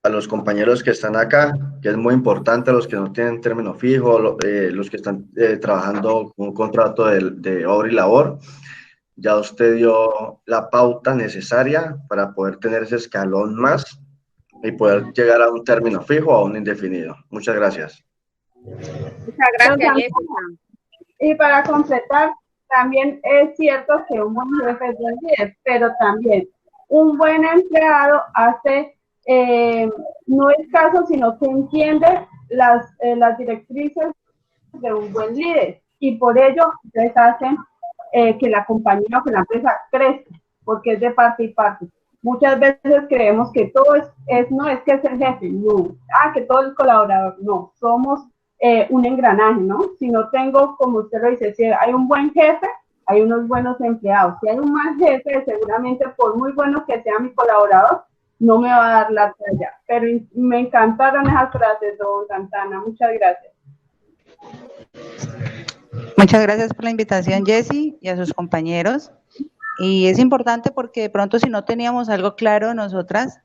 a los compañeros que están acá, que es muy importante, los que no tienen término fijo, los que están trabajando con un contrato de obra y labor. Ya usted dio la pauta necesaria para poder tener ese escalón más y poder llegar a un término fijo o a un indefinido. Muchas gracias. Muchas gracias, Jessica. Y para completar, también es cierto que un buen jefe es buen líder, pero también un buen empleado hace, no es caso, sino que entiende las directrices de un buen líder, y por ello ustedes hacen que la compañía o que la empresa crezca, porque es de parte y parte. Muchas veces creemos que todo no es que es el jefe, no, que todo es colaborador, no, somos un engranaje, ¿no? Si no tengo, como usted lo dice, si hay un buen jefe, hay unos buenos empleados. Si hay un mal jefe, seguramente por muy bueno que sea mi colaborador, no me va a dar la talla. Pero me encantaron esas frases, don Santana. Muchas gracias. Muchas gracias por la invitación, Jessy, y a sus compañeros. Y es importante porque de pronto si no teníamos algo claro nosotras,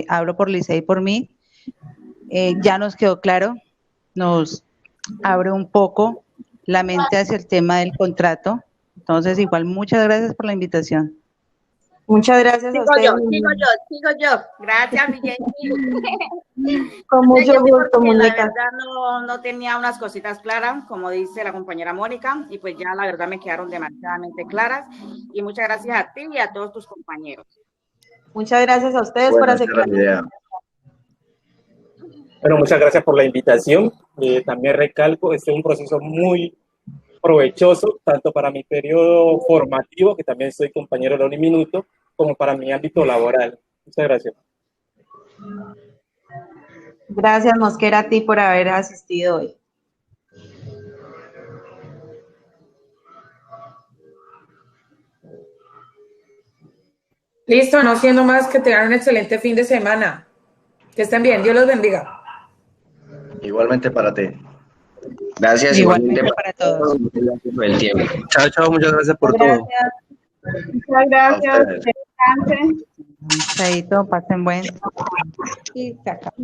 hablo por Licey y por mí, ya nos quedó claro, nos abre un poco la mente hacia el tema del contrato. Entonces, igual, muchas gracias por la invitación. Muchas gracias a ustedes. Sigo yo. Gracias, Miguel. Con mucho gusto, muñeca. La verdad no tenía unas cositas claras, como dice la compañera Mónica, y pues ya la verdad me quedaron demasiadamente claras. Y muchas gracias a ti y a todos tus compañeros. Muchas gracias a ustedes por aceptar. Bueno, muchas gracias por la invitación. También recalco, este es un proceso muy provechoso, tanto para mi periodo formativo, que también soy compañero de Uniminuto, como para mi ámbito laboral. Muchas gracias. Gracias, Mosquera, a ti por haber asistido hoy. Listo, no siendo más, que tengan un excelente fin de semana. Que estén bien, Dios los bendiga. Igualmente para ti. Gracias, igualmente para todos. Muchas gracias por el tiempo. Chao, chao, muchas gracias por todo. Muchas gracias. Descansen. Chaito, pasen buen. Y se acabó.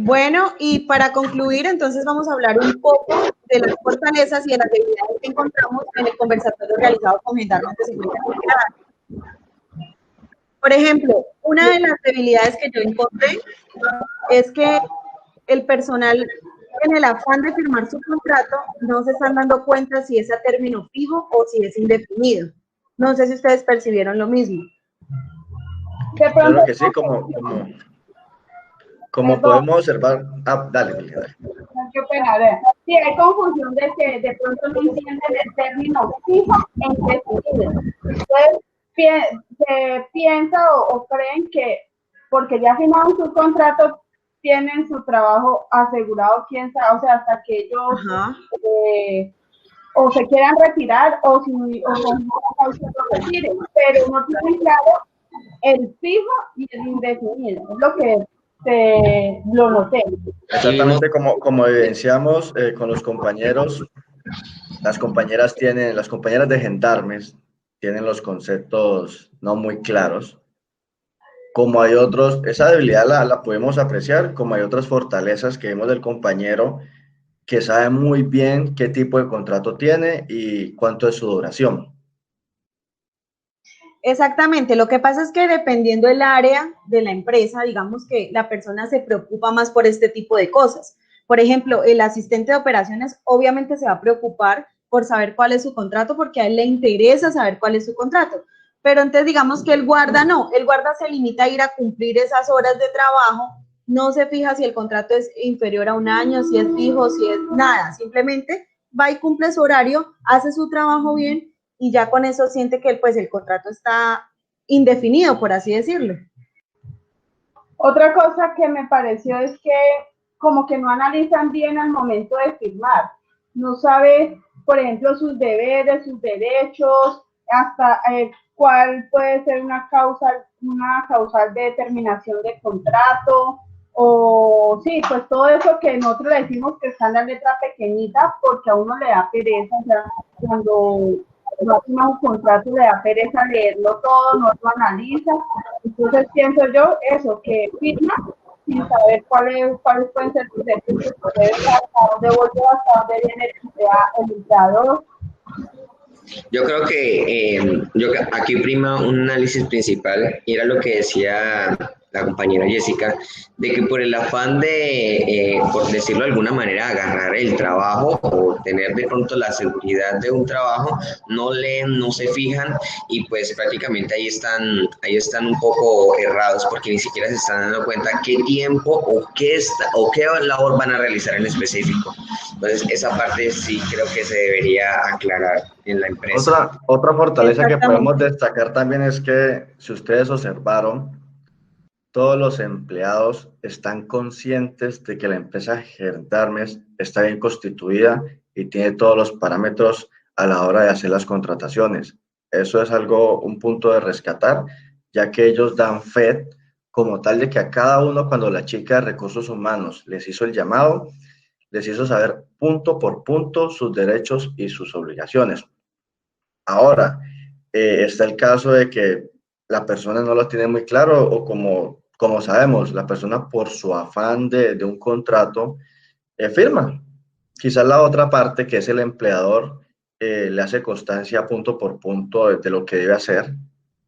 Bueno, y para concluir, entonces vamos a hablar un poco de las fortalezas y de las debilidades que encontramos en el conversatorio realizado con gendarmes de seguridad general. Por ejemplo, una de las debilidades que yo encontré es que el personal, en el afán de firmar su contrato, no se están dando cuenta si es a término fijo o si es indefinido. No sé si ustedes percibieron lo mismo. De pronto, Creo que sí, como podemos observar. Ah, dale. qué pena, a ver. Sí, hay confusión de que de pronto no entienden el término fijo e indefinido. Entonces, se piensa o creen que porque ya firmaron su contrato, tienen su trabajo asegurado, quién sabe, o sea, hasta que ellos o se quieran retirar o con una causa lo retiren, pero no tienen claro el fijo y el indefinido, es lo que lo noté. Exactamente como evidenciamos con los compañeros, las compañeras de gendarmes tienen los conceptos no muy claros. Como hay otros, esa debilidad la podemos apreciar, como hay otras fortalezas que vemos del compañero que sabe muy bien qué tipo de contrato tiene y cuánto es su duración. Exactamente, lo que pasa es que dependiendo del área de la empresa, digamos que la persona se preocupa más por este tipo de cosas. Por ejemplo, el asistente de operaciones obviamente se va a preocupar por saber cuál es su contrato porque a él le interesa saber cuál es su contrato. Pero entonces digamos que el guarda no, el guarda se limita a ir a cumplir esas horas de trabajo, no se fija si el contrato es inferior a un año, si es fijo, si es nada, simplemente va y cumple su horario, hace su trabajo bien y ya con eso siente que pues el contrato está indefinido, por así decirlo. Otra cosa que me pareció es que como que no analizan bien al momento de firmar, no sabe, por ejemplo, sus deberes, sus derechos, hasta cuál puede ser una causal de terminación de contrato, o sí, pues todo eso que nosotros le decimos que está en la letra pequeñita porque a uno le da pereza, o sea, cuando no firma un contrato le da pereza leerlo todo, no lo analiza, entonces pienso yo eso, que firma sin saber cuáles pueden ser sus derechos, hasta dónde vuelve, hasta dónde viene el empleador. Yo creo que aquí prima un análisis principal y era lo que decía la compañera Jessica, de que por el afán de, por decirlo de alguna manera, agarrar el trabajo o tener de pronto la seguridad de un trabajo, no leen, no se fijan y pues prácticamente ahí están un poco errados porque ni siquiera se están dando cuenta qué tiempo o qué labor van a realizar en específico. Entonces esa parte sí creo que se debería aclarar en la empresa. Otra fortaleza que podemos destacar también es que si ustedes observaron, todos los empleados están conscientes de que la empresa Gendarmes está bien constituida y tiene todos los parámetros a la hora de hacer las contrataciones. Eso es un punto de rescatar, ya que ellos dan fe como tal de que a cada uno, cuando la chica de recursos humanos les hizo el llamado, les hizo saber punto por punto sus derechos y sus obligaciones. Ahora, está el caso de que la persona no lo tiene muy claro o como sabemos, la persona por su afán de un contrato firma. Quizás la otra parte, que es el empleador, le hace constancia punto por punto de lo que debe hacer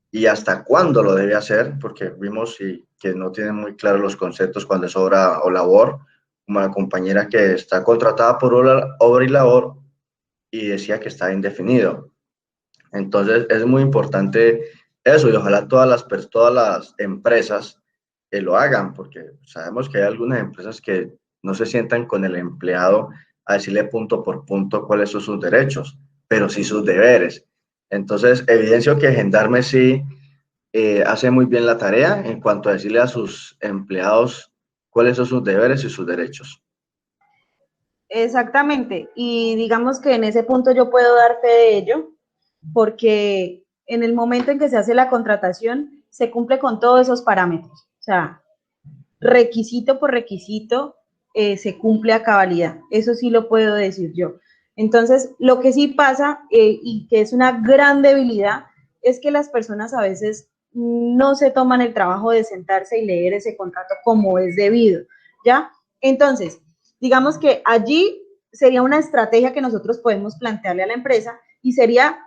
y hasta cuándo lo debe hacer, porque vimos que no tienen muy claros los conceptos cuando es obra o labor, como la compañera que está contratada por obra y labor y decía que está indefinido. Entonces es muy importante eso y ojalá todas las empresas lo hagan, porque sabemos que hay algunas empresas que no se sientan con el empleado a decirle punto por punto cuáles son sus derechos, pero sí sus deberes. Entonces evidencio que Gendarme sí hace muy bien la tarea en cuanto a decirle a sus empleados cuáles son sus deberes y sus derechos. Exactamente, y digamos que en ese punto yo puedo dar fe de ello, porque en el momento en que se hace la contratación, se cumple con todos esos parámetros, o sea, requisito por requisito se cumple a cabalidad, eso sí lo puedo decir yo. Entonces, lo que sí pasa, y que es una gran debilidad, es que las personas a veces no se toman el trabajo de sentarse y leer ese contrato como es debido, ¿ya? Entonces, digamos que allí sería una estrategia que nosotros podemos plantearle a la empresa y sería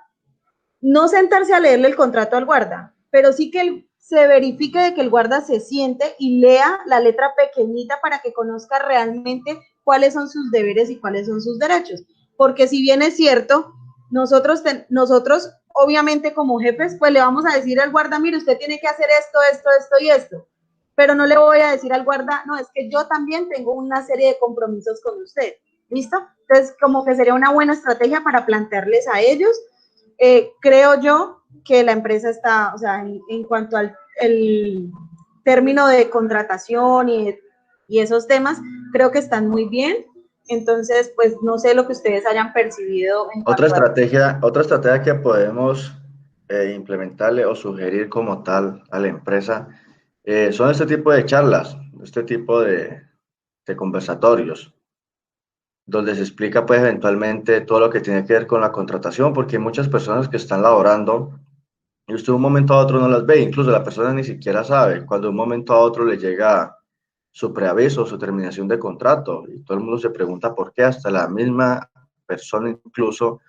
no sentarse a leerle el contrato al guarda, pero sí que él se verifique de que el guarda se siente y lea la letra pequeñita para que conozca realmente cuáles son sus deberes y cuáles son sus derechos. Porque si bien es cierto, nosotros obviamente como jefes, pues le vamos a decir al guarda, mire, usted tiene que hacer esto y esto. Pero no le voy a decir al guarda, no, es que yo también tengo una serie de compromisos con usted. ¿Listo? Entonces, como que sería una buena estrategia para plantearles a ellos. Creo yo que la empresa está, o sea, en cuanto al el término de contratación y esos temas, creo que están muy bien. Entonces, pues no sé lo que ustedes hayan percibido. Otra estrategia que podemos implementarle o sugerir como tal a la empresa son este tipo de charlas, este tipo de conversatorios, donde se explica pues eventualmente todo lo que tiene que ver con la contratación, porque hay muchas personas que están laborando y usted de un momento a otro no las ve, incluso la persona ni siquiera sabe, cuando de un momento a otro le llega su preaviso, su terminación de contrato, y todo el mundo se pregunta por qué, hasta la misma persona incluso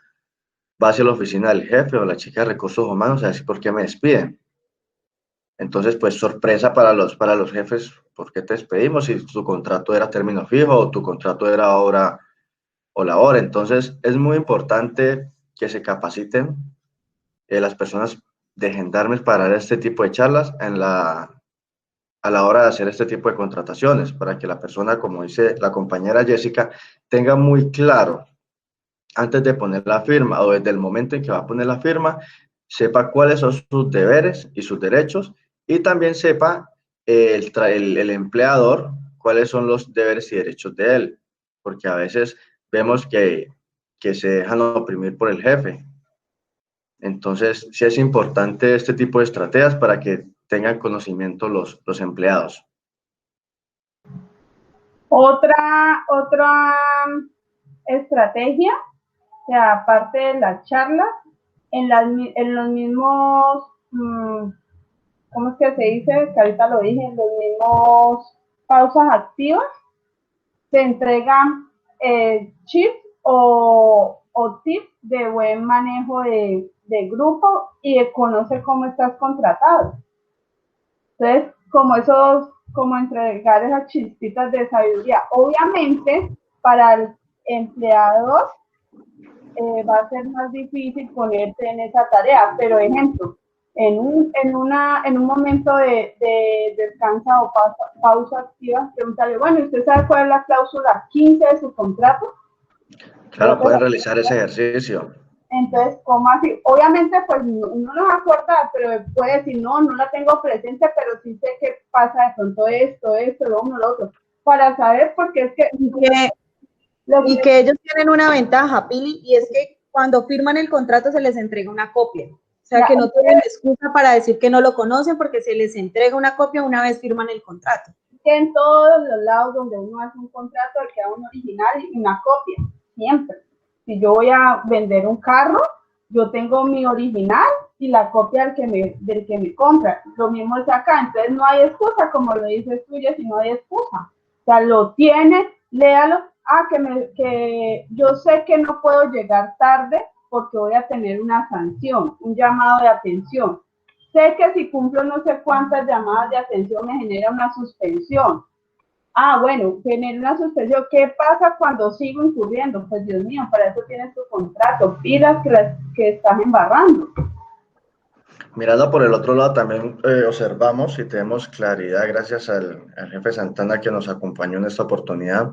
va hacia la oficina del jefe o la chica de recursos humanos a decir por qué me despiden. Entonces, pues sorpresa para los jefes, ¿por qué te despedimos si tu contrato era término fijo o tu contrato era hora o la hora? Entonces, es muy importante que se capaciten las personas de gendarmes para dar este tipo de charlas a la hora de hacer este tipo de contrataciones, para que la persona, como dice la compañera Jessica, tenga muy claro antes de poner la firma o desde el momento en que va a poner la firma, sepa cuáles son sus deberes y sus derechos, y también sepa el empleador cuáles son los deberes y derechos de él, porque a veces vemos que se dejan oprimir por el jefe. Entonces, sí es importante este tipo de estrategias para que tengan conocimiento los empleados. Otra estrategia, o sea, aparte de las charlas, en los mismos, ¿cómo es que se dice? Que ahorita lo dije, en los mismos pausas activas, se entregan chips o tips de buen manejo de grupo y de conocer cómo estás contratado. Entonces, como entregar esas chispitas de sabiduría. Obviamente, para el empleador va a ser más difícil ponerte en esa tarea, pero ejemplo, en un momento de descanso o pausa activa, preguntarle, bueno, ¿usted sabe cuál es la cláusula 15 de su contrato? Claro, pueden realizar ese ejercicio. Entonces, ¿cómo así? Obviamente, pues uno no va a acordar, pero puede decir, no la tengo presente, pero sí sé que pasa de pronto esto, lo uno, lo otro, para saber, porque es que... Y que ellos tienen una ventaja, Pili, y es que cuando firman el contrato se les entrega una copia. O sea, que no tienen excusa para decir que no lo conocen porque se les entrega una copia una vez firman el contrato. En todos los lados donde uno hace un contrato, queda un original y una copia, siempre. Si yo voy a vender un carro, yo tengo mi original y la copia del que me compra. Lo mismo es acá, entonces no hay excusa, como lo dices tú, si no hay excusa. O sea, lo tienes, léalo. Que yo sé que no puedo llegar tarde porque voy a tener una sanción, un llamado de atención. Sé que si cumplo no sé cuántas llamadas de atención me genera una suspensión. Bueno, genera una suspensión. ¿Qué pasa cuando sigo incurriendo? Pues Dios mío, para eso tienes tu contrato, pilas que estás embarrando. Mirando por el otro lado, también observamos y tenemos claridad, gracias al jefe Santana que nos acompañó en esta oportunidad,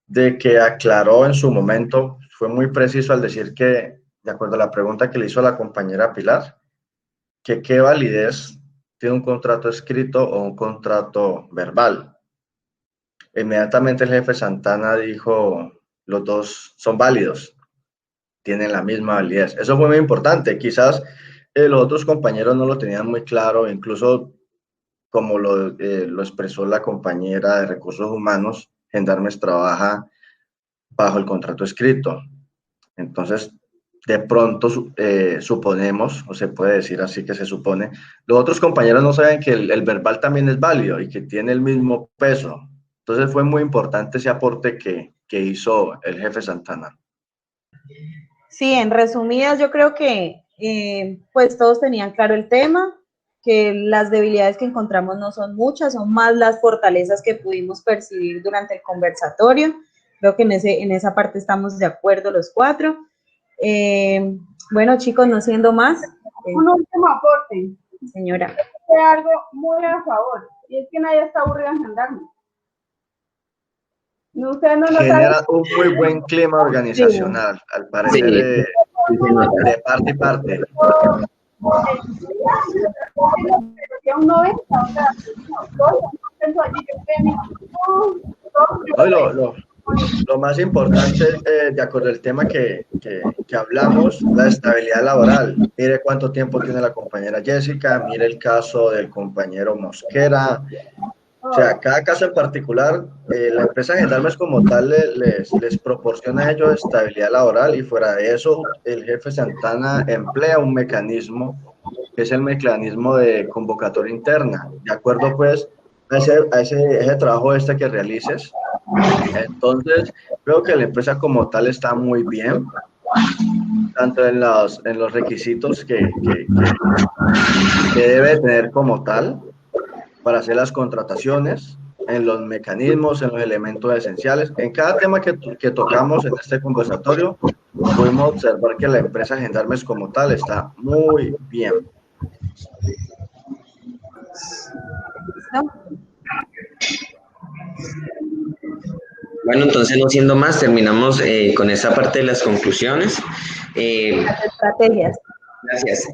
de que aclaró en su momento, fue muy preciso al decir que, de acuerdo a la pregunta que le hizo a la compañera Pilar, que qué validez tiene un contrato escrito o un contrato verbal. Inmediatamente el jefe Santana dijo, los dos son válidos, tienen la misma validez. Eso fue muy importante, quizás los otros compañeros no lo tenían muy claro, incluso como lo expresó la compañera de Recursos Humanos, Gendarmes trabaja bajo el contrato escrito. Entonces, de pronto suponemos, o se puede decir así que se supone, los otros compañeros no saben que el verbal también es válido y que tiene el mismo peso Entonces fue muy importante ese aporte que hizo el jefe Santana. Sí, en resumidas, yo creo que pues todos tenían claro el tema, que las debilidades que encontramos no son muchas, son más las fortalezas que pudimos percibir durante el conversatorio. Creo que en esa parte estamos de acuerdo los cuatro. Bueno, chicos, no siendo más. Un último aporte. Señora. De algo muy a favor, y es que nadie está aburrido en gendarme. No, usted no lo Genera sabe. un muy buen clima organizacional, al parecer, de parte y parte. Un 90, o sea, Hoy lo más importante, de acuerdo al tema que hablamos, la estabilidad laboral. Mire cuánto tiempo tiene la compañera Jessica, mire el caso del compañero Mosquera. O sea, cada caso en particular, la empresa Gendarmes como tal les proporciona a ellos estabilidad laboral, y fuera de eso, el jefe Santana emplea un mecanismo, que es el mecanismo de convocatoria interna. De acuerdo, pues, a ese trabajo que realices. Entonces, creo que la empresa como tal está muy bien, tanto en los requisitos que debe tener como tal para hacer las contrataciones, en los mecanismos, en los elementos esenciales. En cada tema que tocamos en este conversatorio, pudimos observar que la empresa Gendarmes como tal está muy bien. Bueno, entonces, no siendo más, terminamos con esta parte de las conclusiones. Las estrategias. Gracias.